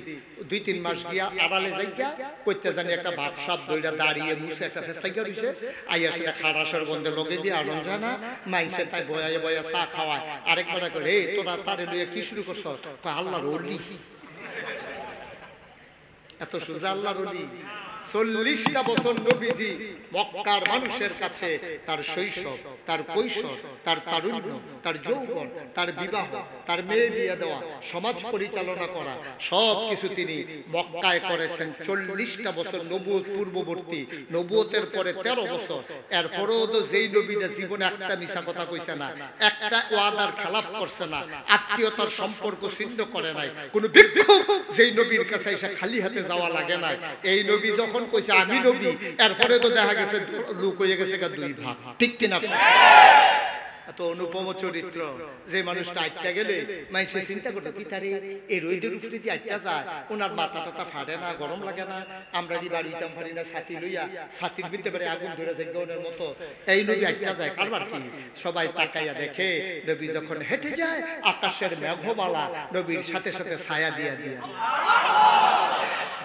2-3 মাস গিয়া আড়ালে যাইয়া কইতে জানি একটা ভাবসাব দইরা দাঁড়িয়ে মুছে একটা ফেসাইয়া দিছে, আইয়া সেটা খারাসের গন্ধে লগে দিয়ে আনন্দ যায় না, মাইসে তাই বয়া বয়া চা খাওয়ায়। আরেকবার করে এই তোরা তারে লইয়া কি শুরু করছ? আল্লাহর ওলি, এত সোজা আল্লাহর ওলি। 40টা বছর নবীজি মক্কার মানুষের কাছে তার শৈশব, তার কৈশোর, তার তারুণ্য, তার যৌবন, তার বিবাহ, তার মেয়ে বিয়ে দেওয়া, সমাজ পরিচালনা করা, সব কিছু তিনি মক্কায় করেছেন। 40টা বছর নবুয়ত পূর্ববর্তী, নবুয়তের পরে 13 বছর। এরপরেও তো যেই নবীটা জীবনে একটা মিছা কথা কইছে না, একটা ওয়াদার খেলাফ করছে না, আত্মীয়তার সম্পর্ক ছিন্ন করে নাই, কোন ভিক্ষুক যেই নবীর কাছে এসে খালি হাতে যাওয়া লাগে না। এই নবী যখন যখন কইছে আমি নবী, এরপরে তো দেখা গেছে লোক হয়ে গেছে দুই ভাগ, ঠিক কিনা? এত অনুপম চরিত্র যে মানুষটা আটটা গেলে মানুষে চিন্তা করতো কি তারে এই রোদের উপরে দিয়ে আটটা যায়, ওনার মাথা টাথা ফাটে না, গরম লাগে না। আমরা যে বাড়ি ইটাম ফাড়ি না ছাতি লইয়া ছাতির ভিতরে পারে আগুন ধরে যায় গনের মতো, এই নবী আটটা যায় কারবার কি? সবাই তাকাইয়া দেখে নবী যখন হেঁটে যায় আকাশের মেঘমালা নবীর সাথে সাথে ছায়া দিয়া দিয়া।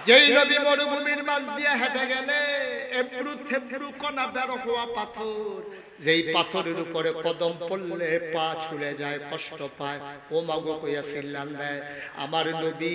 যেই নবী মরুভূমির মাঝ দিয়ে হেঁটে গেলে এবড়ু থেবড়ু কণা বের হওয়া পাথর, যেই পাথরের উপরে কদম পড়লে পা ছুলে যায়, কষ্ট পায়, ও মাগো কইয়া চিল্লান দেয়। আমার নবী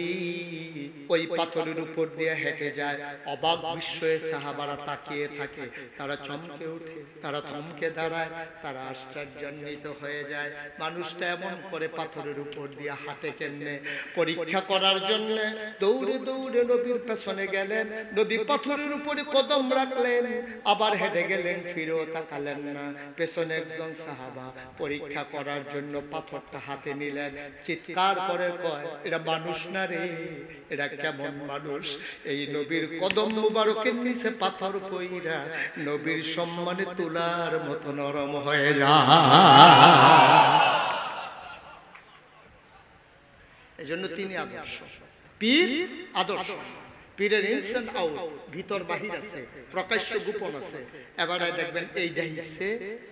ওই পাথরের উপর দিয়ে হেঁটে যায়, অবাক বিস্ময়ে সাহাবারা তাকিয়ে থাকে, তারা চমকে ওঠে, তারা থমকে দাঁড়ায়, তারা আশ্চর্যান্বিত হয়ে যায়। মানুষটা এমন করে পাথরের উপর দিয়ে হাঁটে কেমনে? পরীক্ষা করার জন্য দৌড়ে দৌড়ে নবীর পেছনে গেলেন, নবী পাথরের উপরে কদম রাখলেন, আবার হেঁটে গেলেন, ফিরেও তাকালেন না। পেছনে একজন সাহাবা পরীক্ষা করার জন্য পাথরটা হাতে নিলেন, চিৎকার করে কয়, এটা মানুষ না রে, এটা কেমন মানুষ? এই নবীর কদম মুবারকের নিচে পাথর পইরা নবীর সম্মানে তুলার মতো নরম হয়ে যায়। এজন্য তিনি আদর্শ, পীর আদর্শ। পীরের ইনসান আউট, ভিতর বাহির আছে, প্রকাশ্য গোপন আছে। এবারে দেখবেন এইটা হিসে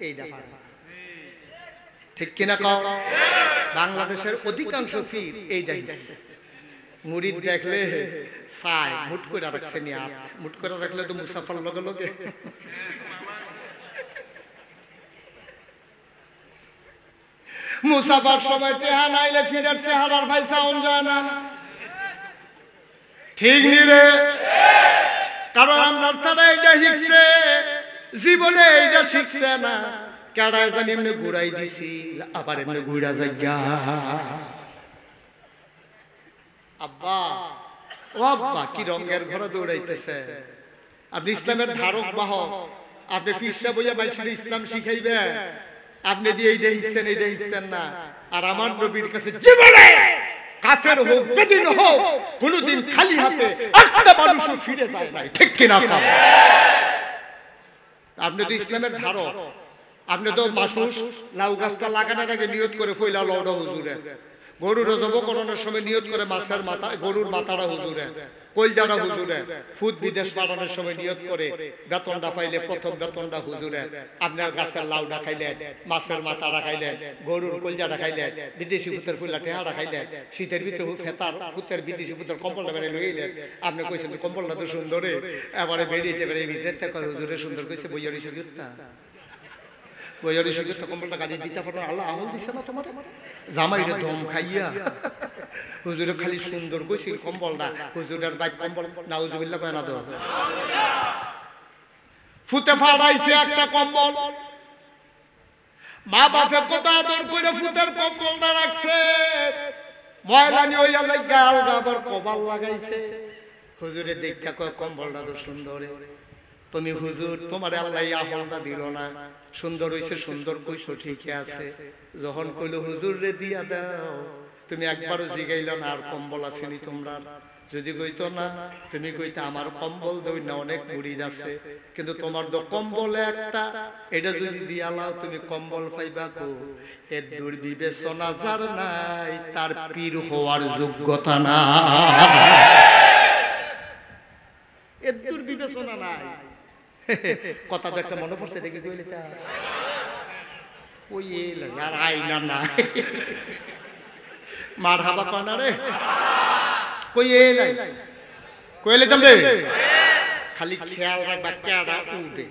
এইটা পারে, ঠিক কিনা কও? বাংলাদেশের অধিকাংশ পীর এইটা হিসে। মুরিদ দেখলে চায় মুট করে রাখছে নি, হাত মুট করে রাখলে তো মুসাফার লগে লগে। মুসাফার সময় টেহা নাইলে ফিরের চেহারার ফাইল চাউন যায় না, ঠিক নি রে? কারণ আমরা তারা এইটা শিখছে, জীবনে এইটা শিখছে না। কেডায় জানি এমনি ঘুরাই দিছি, আবার এমনি ঘুরা যাইগা। আব্বা ও আব্বা কি রঙের ঘরে দৌড়াইতেছে? আপনি ইসলামের ধারক বাহক, আপনি ফিরসা বইয়া মানুষের ইসলাম শিখাইবেন, আপনি দিয়ে এইটা শিখছেন, এইটা শিখছেন না। আর আমার নবীর কাছে জীবনে কাফের হোক বেদিন হোক কোনদিন খালি হাতে একটা মানুষও ফিরে যায় নাই, ঠিক কিনা? আপনি তো ইসলামের ধারক, আপনি তো মাসুস লাউ গাছটা লাগানোর আগে নিয়ত করে ফইলা লওটা হুজুরে, গরুর জবকরণের সময় নিয়ত করে মাছের মাথা, গরুর মাথাটা হুজুরে, কলজাটা হুজুরে, ফুট বিদেশ পাঠানোর সময় নিয়ত করে বেতনটা পাইলে প্রথম বেতনটা হুজুরে। আপনার গাছের লাউটা খাইলেন, মাছের মাথাটা খাইলেন, গরুর কলজাটা খাইলেন, বিদেশি ফুতের ফুলা টেহাটা খাইলেন, শীতের ভিতরে ফেতার ফুতের বিদেশি ফুতের কম্বলটা বেড়ে লইলেন। আপনি কইছেন কম্বলটা তো সুন্দরে, এবারে বেরিয়েতে বেড়ে ভিতরে কয় হুজুরে সুন্দর কইছে, বইয়ারি সুগিতা বইয়ারি সুগিতা কম্বলটা গাড়ি দিতে পারো, আল্লাহ আহল দিছে না তোমার জামাইটা দম খাইয়া। হুজুরে খালি সুন্দর কইছিল কম্বলটা, হুজুরের বাইক কম্বল নাউজুবিল্লাহ কয় না দো, ফুতে ফাড়াইছে একটা কম্বল, মা বাপে কত আদর করে ফুতের কম্বলটা রাখছে, ময়লানি হইয়া যায় গাল গাবার কবাল লাগাইছে। হুজুরে দেখা কয় কম্বলটা তো সুন্দর, তুমি হুজুর তোমার আল্লাহ আহলটা দিল না, সুন্দর হইছে, সুন্দর কইছো ঠিকই আছে। যখন কইলো হুজুর রে দিয়া দাও, তুমি একবারও জিগাইল না আর কম্বল আসেনি তোমরা? যদি কইতো না, তুমি কইতে আমার কম্বল দই না অনেক মুড়িদ আছে, কিন্তু তোমার তো কম্বল একটা, এটা যদি দিয়া লাও তুমি কম্বল পাইবা কো? এর দুর্বিবেচনা যার নাই তার পীর হওয়ার যোগ্যতা না, এর দুর্বিবেচনা নাই। কথা তো একটা মনে পড়ছে, দেখে কইলে তা ওই আর আইনা না মার হাবা পানা রে কই এলাই কইলে যাম রে, খালি খেয়াল রাখবা কেডা উঠে।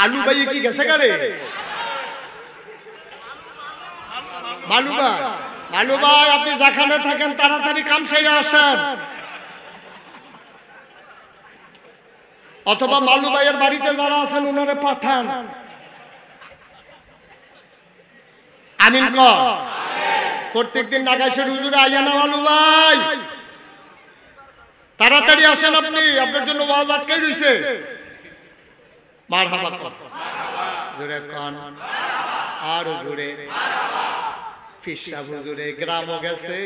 আলু ভাই কি গেছে গারে? মালু ভাই, মালু ভাই আপনি যেখানে থাকেন তাড়াতাড়ি কাম সেরে আসেন, অথবা মালু ভাইয়ের বাড়িতে যারা আছেন উনারে পাঠান। আমিন ক প্রত্যেকদিন নাগাইশের হুজুরে আইয়া না মালু ভাই, তাড়াতাড়ি আসেন, আপনি আপনার জন্য ওয়াজ আটকাই রইছে। মারহাবা কর, জোরে কান আর জোরে। ফিরসা হুজুরে গ্রামও গেছে,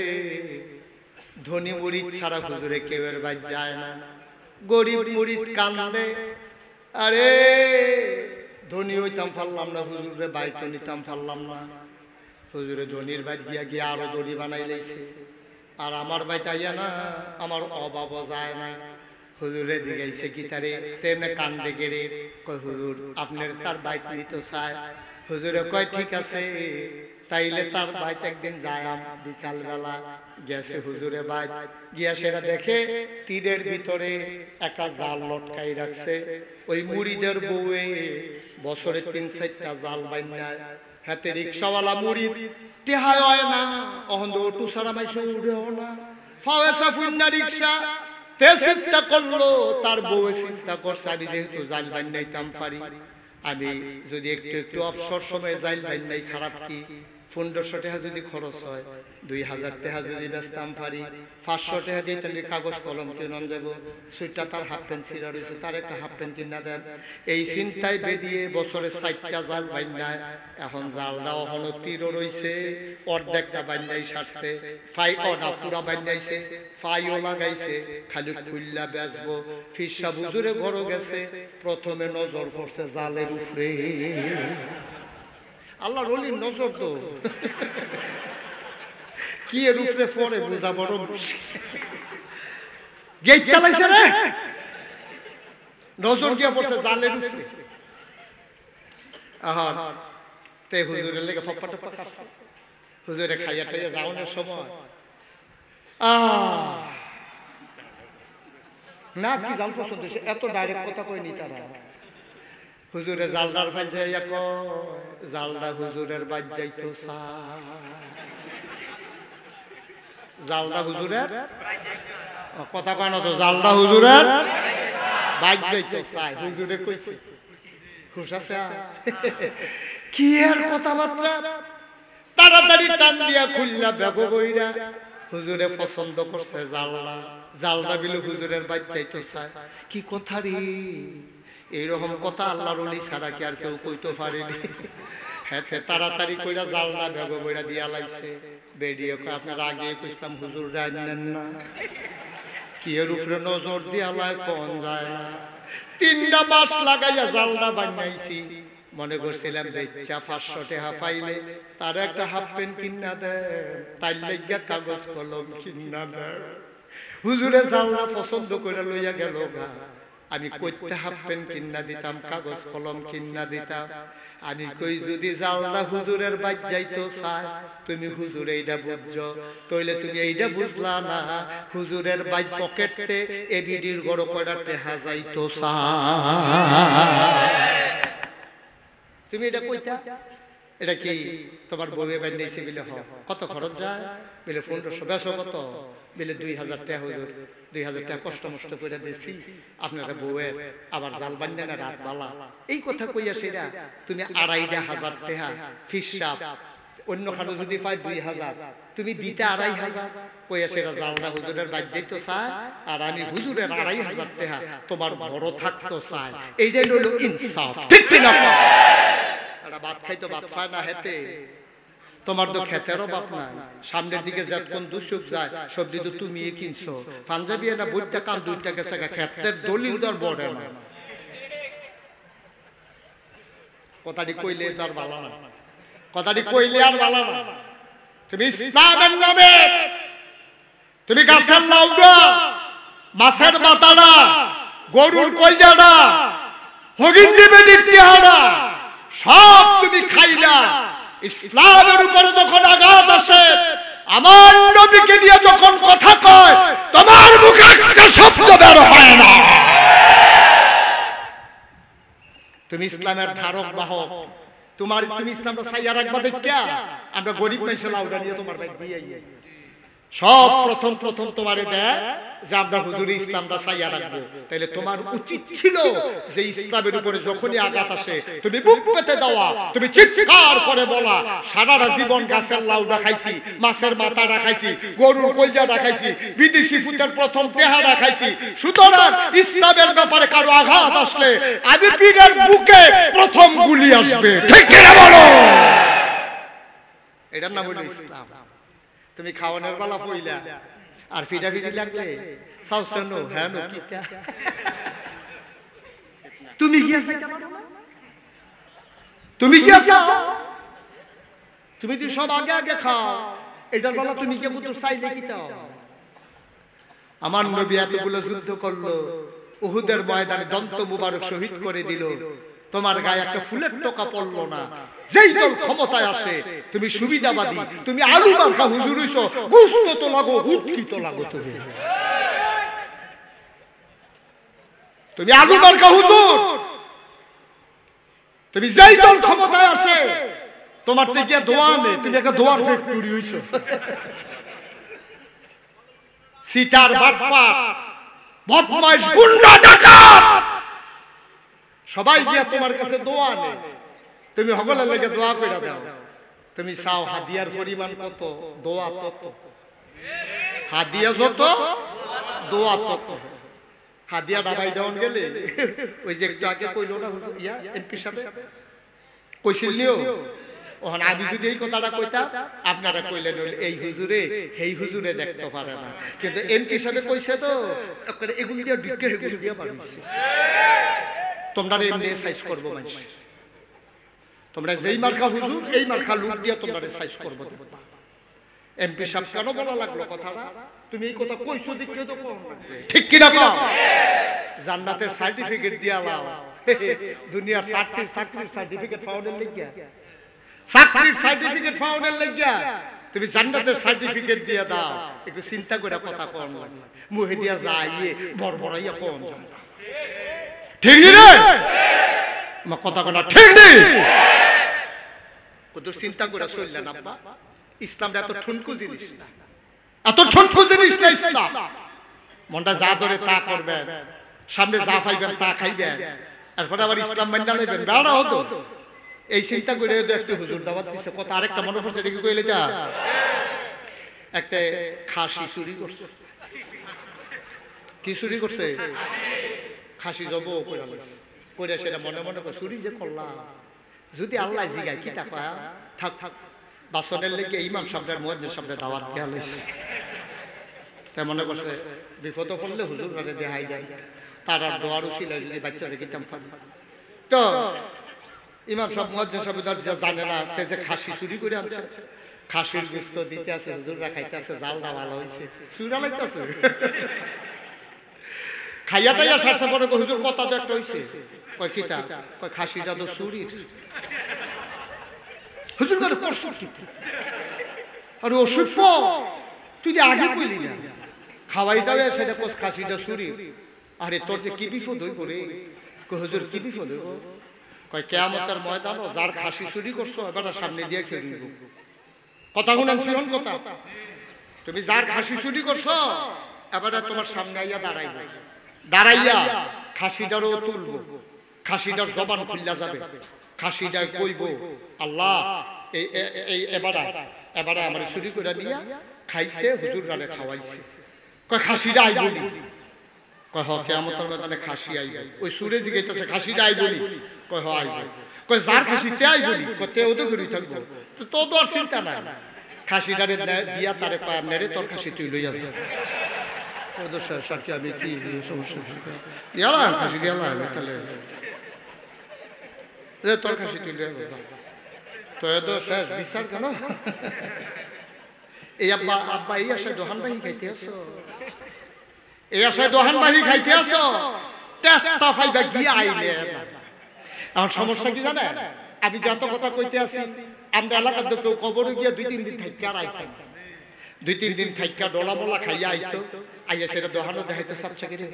ধনী মুরিদ ছাড়া হুজুরে কেউ এর বাইর যায় না। গরিব মুরিদ কান্দে, আরে ধনী হইতাম পারলাম না, হুজুরে বাইত নিতাম পারলাম না। হুজুরে ধনির বাইর গিয়া গিয়া আরো দড়ি বানাই লাইছে, আর আমার বাইত আইয়া না আমার অভাব যায় না। হুজুরে দিগাইছে কি তারে তেমনে কান্দে গেড়ে কয় হুজুর আপনার তার বাইত নিতে চায়। হুজুরে কয় ঠিক আছে, তাইলে তার বাইত একদিন যায়াম। বিকাল বেলা গেছে হুজুরে বাইত, গিয়া সেটা দেখে তীরের ভিতরে একটা জাল লটকাই রাখছে। ওই মুরিদের বউয়ে বছরে 3-4টা জাল বাইনায়, হাতে রিক্সাওয়ালা মুরিদ টেহায় হয় না, অহন্দ অটু সারা মাইসে উড়েও না, ফাওয়েসা ফুন্না রিক্সা। তে চিন্তা করলো, তার বউ চিন্তা করছে আমি যেহেতু জাল বাইনাইতাম পারি, আমি যদি একটু একটু অবসর সময় জাল বাইনাই খারাপ কি, 1500 টাকা যদি খরচ হয়, 2000 টাকা যদি বেচতাম পারি, 500 টাকা দিয়ে তাহলে কাগজ কলম কিনন যাব। সুইটা তার হাফ প্যান্ট ছিঁড়া রয়েছে, তার একটা হাফ প্যান্ট কিনা দেন। এই চিন্তায় বেরিয়ে বছরে 4টা জাল বাইনায়, এখন জালটা এখনো তীরও রয়েছে, অর্ধেকটা বাইনাই সারছে, ফাইও না পুরা বাইনাইছে, ফাইও লাগাইছে, খালি খুললা বেচবো। ফিরসা হুজুরে ঘরও গেছে, প্রথমে নজর পড়ছে জালের উপরে। আল্লাহ রলির নজর তো কি এর উপরে পড়ে বুঝা বড় গেট চালাইছে রে, নজর গিয়া পড়ছে জালের উপরে। আহা তে হুজুরের লেগে ফপ্পা টপ্পা কাটছে। হুজুরে খাইয়া টাইয়া যাওয়ানোর সময় না কি জাল পছন্দ হয়েছে, এত ডাইরেক্ট কথা কয়নি তারা। হুজুরে জালদার ফাইল যাইয়া কয়, জালদা হুজুরের বাদ যাইতো জালদা হুজুরের কথা কয় না তো, জালদা হুজুরের বাদ যাইতো চাই। হুজুরে কইছে হুশ আছে কি আর কথাবার্তা, তাড়াতাড়ি টান দিয়া খুললা বেগো বইরা। হুজুরে পছন্দ করছে জালদা, জালদা বিলে হুজুরের বাদ যাইতো চাই। কি কথা রে, এইরকম কথা আল্লাহর ওলি ছাড়া কি আর কেউ কইতে পারেনি। হ্যাঁ তাড়াতাড়ি কইরা জালনা বেগো বইরা দিয়া লাইছে। বেরিয়ে আপনার আগে কইলাম হুজুর রাইনেন না, কি এর উপরে নজর দিয়া লাই কোন যায় না। 3টা মাস লাগাইয়া জালনা বানাইছি, মনে করছিলাম বেচ্চা 500 টাকা পাইলে তার একটা হাফ প্যান্ট কিনা দেয়, তাই লাগিয়া কাগজ কলম কিনা দেয়। হুজুরে জালনা পছন্দ করে লইয়া গেল গা, আমি কইতে হাফ প্যান্ট কিনা দিতাম, কাগজ কলম কিনা দিতাম। আমি কই যদি জালনা হুজুরের বাদ যাইতো চাই, তুমি হুজুর এইটা বুঝছো, তইলে তুমি এইটা বুঝলা না হুজুরের বাদ পকেটতে এবিডির গড় কয়টা টেহা যাইতো চাই। তুমি এটা কইতা, এটা কি তোমার বউয়ে বানাইছে বিলে হ কত খরচ যায় বিলে 1500, বেশো কত বিলে 2000 টাকা। হুজুর 2000 টাকা কষ্ট মষ্ট করে বেশি, আপনারা বউয়ের আবার জাল বান্নে না রাত বালা, এই কথা কইয়া সেটা তুমি 2500 টাকা ফিসাব, অন্য খানো যদি পাই 2000, তুমি দিতে 2500 কইয়া সেটা জালনা হুজুরের বাদ যাইতো চায়, আর আমি হুজুরের 2500 টাকা তোমার ঘরও থাকতো চাই। এইটাই হলো ইনসাফ, ঠিক না? ভাত খাইতো ভাত খায় না হেতে, তোমার তো খেতেরও বাপ নাই, সামনের দিকে যতক্ষণ দুসুক যায় সবজি তো তুমি কিনছো, পাঞ্জাবি না বইটা কান 2টা গেছে, খেতের দলিল দর বড় না। কথাটি কইলে তার ভালো না, কথাটি কইলে আর ভালো না। তুমি ইসলামের নামে তুমি গাছের লাউডা, মাছের মাথাটা, গরুর কলজাটা, হগিন্ডি বেডির টেহারা সব তুমি খাইলা। ইসলামের উপরে যখন আঘাত আসে, আমার নবীকে নিয়ে যখন কথা কয়, তোমার মুখে একটা শব্দ বের হয় না। তুমি ইসলামের ধারক বাহক, তুমি ইসলামটা ছাইয়া রাখবা দেখিয়া আমরা গরিব মানুষের লাউডা নিয়ে তোমার বাইক দিয়ে সব প্রথম তোমারে দেয় যে আমরা হুজুর ইসলামটা ছাইয়া রাখবো। তাইলে তোমার উচিত ছিল যে ইসলামের উপরে যখনই আঘাত আসে তুমি বুক পেতে দেওয়া, তুমি চিৎকার করে বলা, সারাটা জীবন গাছের লাউডা খাইছি, মাছের মাথাটা খাইছি, গরুর কলজাটা খাইছি, বিদেশি ফুটের প্রথম টেহাটা খাইছি, সুতরাং ইসলামের ব্যাপারে কারো আঘাত আসলে আমি পীরের বুকে প্রথম গুলি আসবে, ঠিক কিনা বলো? এটার নাম হলো ইসলাম। তুমি খাওয়ানোর বেলা পইলা আর ফিটাফিটি লাগলে সাউ শোনো হ্যাঁ নো কি তুমি গিয়েছ তুমি গিয়েছ তুমি তো সব আগে আগে খাও এটার বলা তুমি কে বুঝতে চাইলে কি তাও আমার নবী এতগুলো যুদ্ধ করলো উহুদের ময়দানে দন্ত মুবারক শহীদ করে দিল তোমার গায়ে একটা ফুলের টোকা পড়লো না যেই দল ক্ষমতায় আসে তুমি সুবিধাবাদী তুমি আলু মার্কা হুজুর হইছো গোশত তো লাগো হুটকি তো লাগো তুমি আলু মার্কা হুজুর তুমি যেই দল ক্ষমতায় আসে তোমার থেকে দোয়া নেই তুমি একটা দোয়ার ফ্যাক্টরি হইছো সিটার বাটফাট বদমাইশ গুন্ডা ডাকাত সবাই গিয়া তোমার কাছে দোয়া নেই তুমি হগলের লেগে দোয়া কইরা দাও তুমি চাও হাদিয়ার পরিমাণ কত দোয়া তত হাদিয়া যত দোয়া তত হাদিয়া ডাবাই দেওয়ান গেলে ওই যে একটু আগে কইলো না হুজুর ইয়া এমপি সাহেব কইছিল নিও ওখানে আমি যদি এই কথাটা কইতাম আপনারা কইলেন এই হুজুরে এই হুজুরে দেখতে পারে না কিন্তু এমপি সাহেব কইছে তো এগুলি দিয়ে ঢুকে এগুলি দিয়ে বাড়িছে তোমরা এমনি সাইজ করবো মানুষ তোমরা যেই মার্কা হুজুর এই মার্কা লুক দিয়ে তোমরা সাইজ করবো এমপি সাহেব কেন বলা লাগলো কথাটা তুমি এই কথা কইছো দেখে তো ঠিক কিনা কও জান্নাতের সার্টিফিকেট দিয়া লাও দুনিয়ার চাকরির সার্টিফিকেট পাওয়ার লাগিয়া চাকরির সার্টিফিকেট পাওয়ার লাগিয়া তুমি জান্নাতের সার্টিফিকেট দিয়া দাও একটু চিন্তা করে কথা কোন লাগে মুহে দিয়া যাইয়ে বড়বড়াইয়া কোন যায় ঠিক নি রে মা কথা কোনা ঠিক নি কত চিন্তা করে চললেন আব্বা ইসলামটা এত ঠুনকু জিনিস না এত ঠুনকু জিনিস না ইসলাম মনটা যা ধরে তা করবেন সামনে যা পাইবেন তা খাইবেন এরপরে আবার ইসলাম মাইনা লইবেন বেড়া হতো এই চিন্তা করে একটু হুজুর দাওয়াত দিছে কথা আরেকটা মনে পড়ছে দেখি কইলে যা একটা খাসি চুরি করছে কি চুরি করছে খাসি জব করে সেটা মনে মনে করে চুরি যে করলাম যদি আল্লাহ জিগায় কি তা কয়া থাক থাক বাসনের লেগে ইমাম সাহেবের মুয়াজ্জিন সাহেবের দাওয়াত দেয়া লইছে তাই মনে করছে বিপদ করলে হুজুর রাতে দেখাই যায় তার আর দোয়ারও ছিল যদি বাচ্চা দেখিতাম পারি তো ইমাম সাহেব মুয়াজ্জিন সাহেব জানে না তে যে খাসি চুরি করে আনছে খাসির গোশত দিতে আছে হুজুররা খাইতে আছে জালটা ভালো হইছে চুরা লাইতাছে খাইয়াটাই আসার পরে হুজুর কথা তো একটা হইছে কয় কিতা কয় খাসিটা তো চুরির হুজুর করে করছো কি আরে অসভ্য তুই যে আগে কইলি না খাওয়াইটাও সেটা কোস খাসিটা চুরি আরে তোর যে কি বিপদ হইব রে কয় হুজুর কি বিপদ হইব কয় কিয়ামতের ময়দান যার খাসি চুরি করছো এবার সামনে দিয়ে খেয়ে দিব কথা শুনেন শুনুন কথা তুমি যার খাসি চুরি করছো এবার তোমার সামনে আইয়া দাঁড়াইবে দাঁড়াইয়া খাসিটারও তুলবো খাসিটার জবান খুললা যাবে খাসিটা কইব আল্লাহ এই এবারে আমার চুরি করে নিয়া খাইছে হুজুর রানে খাওয়াইছে কয় খাসিটা আইবনি কয় হ কিয়ামতের ময়দানে খাসি আইব ওই সুরে জিগাইতেছে খাসিটা আইবনি কয় হ আইব কয় যার খাসিতে আইবনি কয় তেও তো ঘুরি থাকবো তো তো আর চিন্তা নাই খাসিটারে দিয়া তারে কয় আমনে তোর খাসি তুই লইয়া যা ওদের স্যার কি আমি কি সমস্যা দিয়ালাম খাসি দিয়ালাম তাহলে তোর খাসি তুই লইয়া যা তো এত শেষ বিচার কেন এই আব্বা আব্বা এই আশায় দোহান বাহি খাইতে আসো এই আশায় দোহান বাহি খাইতে আসো টেস্টা ফাইবা গিয়া আইলে আমার সমস্যা কি জানে আমি যত কথা কইতে আছি আমরা এলাকার কেউ কবরে গিয়া 2-3 দিন থাইকা আইছেন 2-3 দিন থাইকা ডলা মোলা খাইয়া আইতো আইয়া সেটা দোহানো দেখাইতে চাচ্ছে কি রে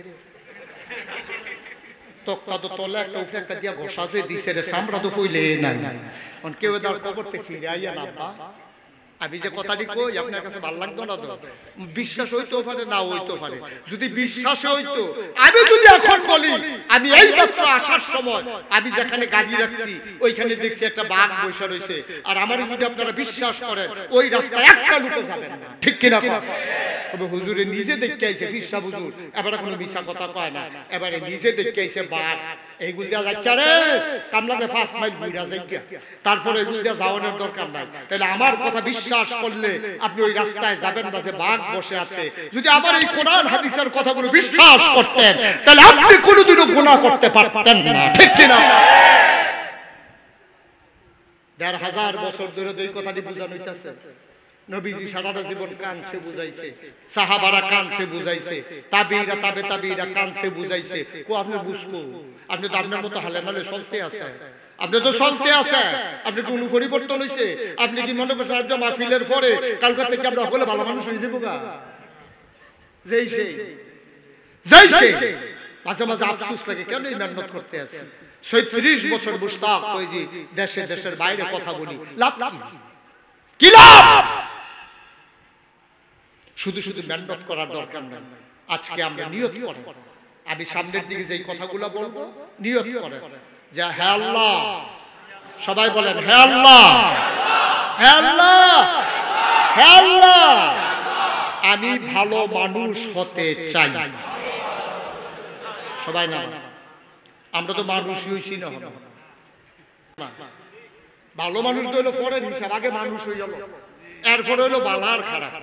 তক্তা তো তলে একটা উপরে একটা দিয়া ঘষা যে দিছে রে সামরা তো ফইলে নাই অন কেউ দার কবরতে ফিরে আইয়া না পা আমি যে কথাটি কই আপনার কাছে ভালো লাগতো না তো বিশ্বাস হইতো পারে না হইতো পারে যদি বিশ্বাস হইতো আমি যদি এখন বলি আমি এই মাত্র আসার সময় আমি যেখানে গাড়ি রাখছি ওইখানে দেখছি একটা বাঘ বসে রইছে আর আমারে যদি আপনারা বিশ্বাস করেন ওই রাস্তায় একটা লোক যাবেন না ঠিক কি না তবে হুজুরে নিজে দেখতে আইছে ফিরসা হুজুর, এবারে কোনো মিছা কথা কয় না, এবারে নিজে দেখতে আইছে বাঘ। এইগুল দিয়া যাচ্ছে রে কামলাকে 5 মাইল ঘুরা যাইয়া, তারপরে এগুল দিয়া যাওয়ানোর দরকার নাই। তাহলে আমার কথা বিশ্বাস করলে আপনি ওই রাস্তায় যাবেন না যে বাঘ বসে আছে। যদি আমার এই কোরআন হাদিসের কথাগুলো বিশ্বাস করতেন তাহলে আপনি কোনোদিনও গুনাহ করতে পারতেন না, ঠিক কি না? ১,৫০০ বছর ধরে দুই কথাটি বুঝানো হইতাছে। নবীজি সারাটা জীবন কানছে বুঝাইছে, সাহাবারা কানছে বুঝাইছে, তাবিরা তাবে তাবিরা কানছে বুঝাইছে। কো আপনি বুঝকো? আপনি তো আপনার মতো হালে নালে চলতে আছে, আপনি তো চলতে আছে, আপনি কোনো পরিবর্তন হইছে? আপনি কি মনে করছেন আজ মাহফিলের পরে কালকা থেকে আমরা সকলে ভালো মানুষ হয়ে যাবো গা? যেই সেই মাঝে মাঝে আফসোস লাগে কেন এই মেহনত করতে আছে। ৩৬ বছর মুশতাক ফয়জি দেশে দেশের বাইরে কথা বলি, লাভ কি লাভ? শুধু শুধু মেহনত করার দরকার নাই। আজকে আমরা নিয়ত করেন, আমি সামনের দিকে যেই কথাগুলো বলবো নিয়ত করেন যে হে আল্লাহ, সবাই বলেন হে আল্লাহ, হে আল্লাহ, হে আল্লাহ, আমি ভালো মানুষ হতে চাই। সবাই না, আমরা তো মানুষই হইছি না, ভালো মানুষ তো হলো পরের হিসাব, আগে মানুষ হয়ে গেল, এরপরে হলো বালা আর খারাপ।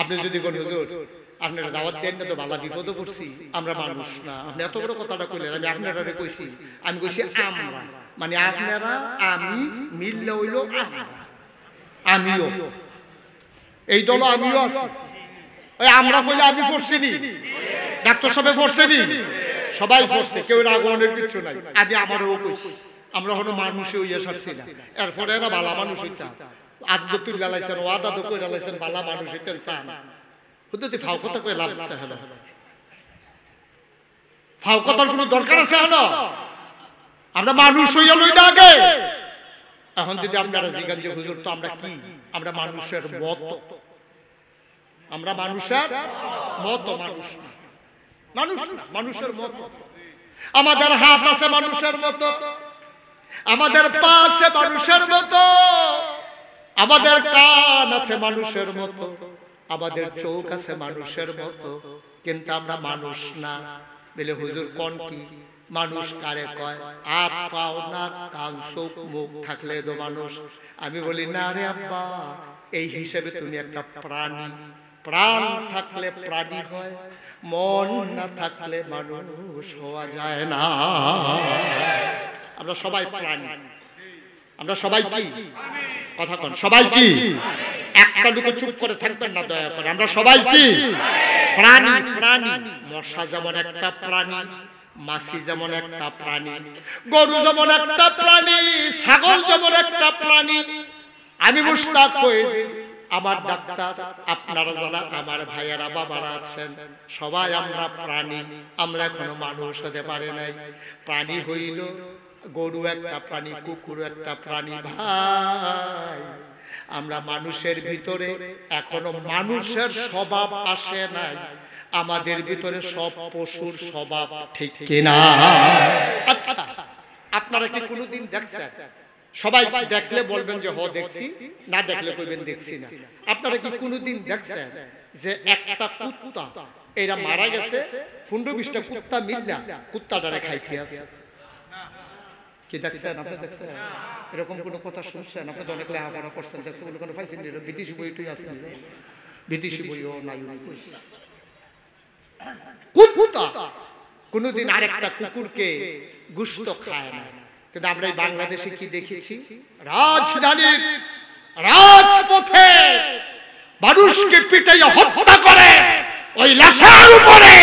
আপনি যদি কোন হুজুর আপনারা দাওয়াত দেন না তো বালা বিপদে পড়ছি, আমরা মানুষ না, আপনি এত বড় কথাটা কইলেন। আমি আপনারা কইছি, আমি কইছি আমরা, মানে আপনারা আমি মিললে হইলো আমিও, এই দল আমিও আছি। ওই আমরা কইলে আমি পড়ছি নি, ডাক্তার সাহেব পড়ছে নি, সবাই পড়ছে, কেউ রাগনের কিছু নাই। আমি আমারও কইছি, আমরা হলো মানুষই হইয়া সারছি না, এরপরে না বালা মানুষ হইতাম। আদত তুইলা লাইছেন, ওয়াদা তো কইরা লাইছেন, বালা মানুষ হইতেন চান। হুদুতি ফাও কথা কই লাভ আছে? হলো ফাও কথার কোনো দরকার আছে? হলো আমরা মানুষ হইয়া লই না আগে। এখন যদি আপনারা জিজ্ঞাসা যে হুজুর তো আমরা কি? আমরা মানুষের মত, আমরা মানুষের মত, মানুষ মানুষ মানুষের মত। আমাদের হাত আছে মানুষের মতো, আমাদের পা আছে মানুষের মতো, আমাদের কান আছে মানুষের মতো, আমাদের চোখ আছে মানুষের মতো, কিন্তু আমরা মানুষ না। বলে হুজুর কোন কি? মানুষ কারে কয়? হাত পাও না কান চোখ মুখ থাকলে তো মানুষ। আমি বলি না রে আব্বা, এই হিসেবে তুমি একটা প্রাণী। প্রাণ থাকলে প্রাণী হয়, মন না থাকলে মানুষ হওয়া যায় না। আমরা সবাই প্রাণী, আমরা সবাই কি কথা কন? সবাই কি? একটা লোক চুপ করে থাকবেন না দয়া করে। আমরা সবাই কি? প্রাণী। প্রাণী, মশা যেমন একটা প্রাণী, মাছি যেমন একটা প্রাণী, গরু যেমন একটা প্রাণী, ছাগল যেমন একটা প্রাণী। আমি মুশতাক হয়েছি, আমার ডাক্তার, আপনারা যারা আমার ভাইয়েরা বাবারা আছেন, সবাই আমরা প্রাণী। আমরা এখনো মানুষ হতে পারি নাই। প্রাণী হইল গরু একটা প্রাণী, কুকুর একটা প্রাণী। ভাই, আমরা মানুষের ভিতরে এখনো মানুষের স্বভাব আসে নাই। আমাদের ভিতরে সব পশুর স্বভাব, ঠিক কিনা? আচ্ছা, আপনারা কি কোনোদিন দেখছেন? সবাই দেখলে বলবেন যে হ দেখছি, না দেখলে কইবেন দেখছি না। আপনারা কি কোনোদিন দেখছেন যে একটা কুত্তা এরা মারা গেছে, 15-20টা কুত্তা মিললা কুত্তাটারে খাইতে আছে? কি দেখছেন? আপনি দেখছেন? এরকম কোনো কথা শুনছেন? আপনি তো অনেক লেখাপড়া করছেন, দেখছেন কোনো পাইছেন? বিদেশি বইটই আছে, বিদেশি বইও নাই। কুত্তা কোনোদিন আরেকটা কুকুরকে গোশত খায় না। কিন্তু আমরা এই বাংলাদেশে কি দেখেছি? রাজধানীর রাজপথে মানুষকে পিটাইয়া হত্যা করে, ওই লাশের উপরে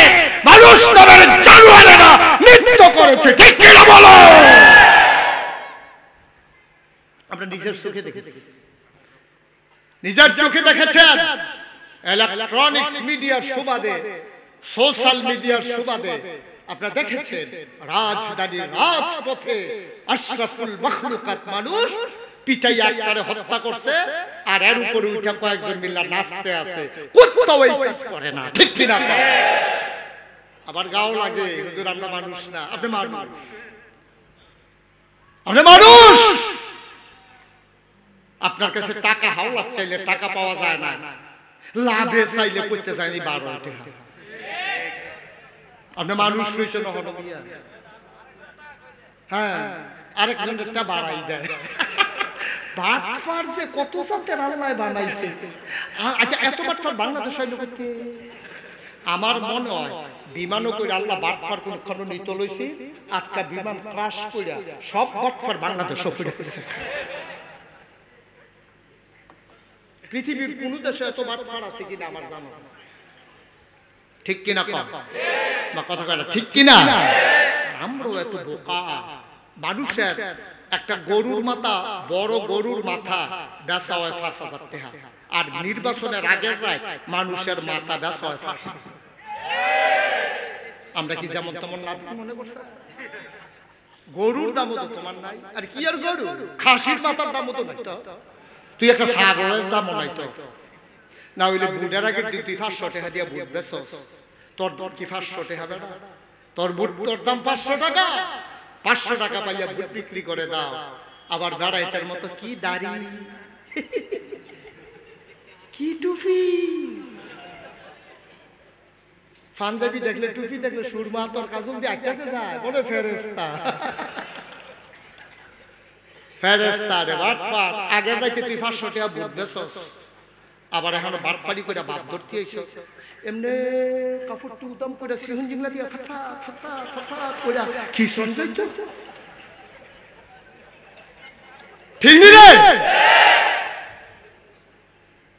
মানুষ নামের জানোয়ারেরা নৃত্য করেছে, ঠিক কিনা বলো? আমরা নিজের চোখে দেখেছি, নিজের চোখে দেখেছেন। ইলেকট্রনিক্স মিডিয়ার সুবাদে, সোশ্যাল মিডিয়ার সুবাদে আপনারা দেখেছেন রাজধানীর রাজপথে আশরাফুল মাখলুকাত মানুষ পিটাইয়া একটারে হত্যা করছে, আর এর উপরে উঠে কয়েকজন মিল্লা নাচতে আছে। কুত্তা ওই কাজ করে না, ঠিক কিনা? আবার গাও লাগে হুজুর আমরা মানুষ না। আপনি মানুষ, আপনি মানুষ। আপনার কাছে টাকা হাওলাত চাইলে টাকা পাওয়া যায় না, লাভে চাইলে করতে চাইনি 12 টাকা। আপনি মানুষ রয়েছে না হলো মিয়া, হ্যাঁ আরেকজন একটা বাড়াই দেয়। বাটফার যে কত জাতের আল্লাহ বানাইছে। আচ্ছা এত বাটফার বাংলাদেশ হইল করতে? আমার মনে হয় বিমানও করে আল্লাহ বাটফার কোন খনন নিত লইছে, আজকা বিমান ক্রাশ কইরা সব বাটফার বাংলাদেশে ফিরে গেছে। পৃথিবীর কোন দেশে এত বাটফার আছে কিনা আমার জানা, ঠিক কিনা কম বা কথা কয় না ঠিক কিনা? আমরাও এত বোকা। মানুষের একটা গরুর মাথা, বড় গরুর মাথা বেচা হয় 5,000 টাকা, আর নির্বাচনের আগের রাত মানুষের মাথা বেচা হয় 5,000। আমরা কি যেমন তেমন না মনে করছি? গরুর দামও তো তোমার নাই, আর কি আর গরু, খাসির মাথার দামও তো নাই। তো তুই একটা ছাগলের দামও নাই তো, না হইলে বুটের আগে তুই 500 টাকা দিয়ে বুট বেচস, তোর দর কি 500 টাকা হবে না? তোর বুট তোর দাম 500 টাকা, 500 টাকা পাইয়া বুট বিক্রি করে দাও। আবার দাঁড়াইতের মতো কি দাড়ি, কি টুপি, পাঞ্জাবি দেখলে টুপি দেখলে সুরমা তোর কাজল দিয়ে আটকাতে যায়, বলে ফেরেশতা। ফেরেশতা রে বাটফার, আগের রাতে তুই 500 টাকা বুট বেচস, আবার এখন বাটফারি করে বাপ ধরতে আইছ। এমনি কাপড় টুদাম করে সিহন জিংলা দিয়ে ফটফট ফটফট ফটফট করে কি সঞ্জয় তো ঠিক নি রে?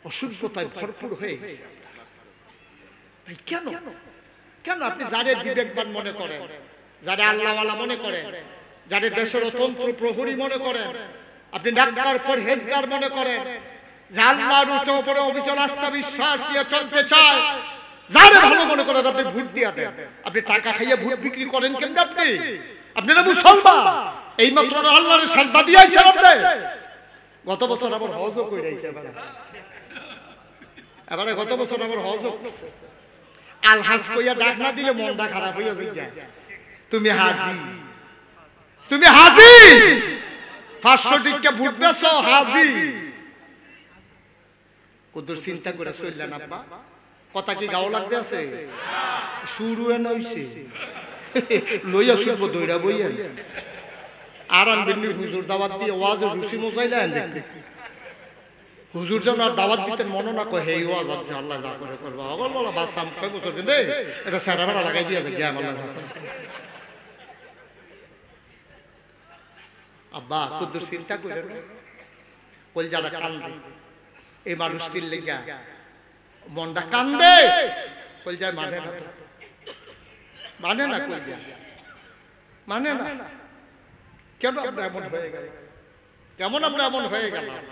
অসুস্থতায় ভরপুর হয়ে গেছে। কেন কেন আপনি যারে বিবেকবান মনে করেন, যারে আল্লাহওয়ালা মনে করেন, যারে দেশের অতন্ত্র প্রহরী মনে করেন, আপনি ডাক্তার পরহেজগার মনে করেন, যে আল্লাহর উপরে অবিচল আস্থা বিশ্বাস দিয়ে চলতে চায়, যারে ভালো মনে করেন আপনি ভোট দিয়া দেন। আপনি টাকা খাইয়ে ভোট বিক্রি করেন কেন? আপনি না মুসলমান, এই মাত্র আল্লাহর সাজদা দিয়ে আইছেন আপনি। গত বছর আবার হজও কইরা আইছে, এবারে গত বছর আবার হজও করছে। আলহাজ কইয়া ডাক না দিলে মনটা খারাপ হইয়া যায়। তুমি হাজি, তুমি হাজি, 500 টিকা ভোট বেচো, হাজি। কদর চিন্তা করে চললেন আব্বা, কথা কি গাও লাগতে আছে? শুরু এনে হইছে, লইয়া শুনবো দইরা বইয়া আর আনবেন হুজুর দাওয়াত দিয়ে ওয়াজের রুচি মজাইলেন। দেখবে হুজুর যেন আর দাওয়াত দিতেন মনে না কয় হে ওয়াজ আছে আল্লাহ যা করে করবো, অগল বলা বাস আম কয় বছর কিন্তু এটা সেটা ভাড়া লাগাই দিয়ে যায় জ্ঞান আল্লাহ যা করে। আব্বা কদর চিন্তা করে কল যারা কান্দে, এই মানুষটির লেগা মনটা কান্দে, কল যায় মানে না, তো মানে না, কল যায় মানে না। কেন আমরা এমন হয়ে গেল? কেমন আমরা এমন হয়ে গেলাম?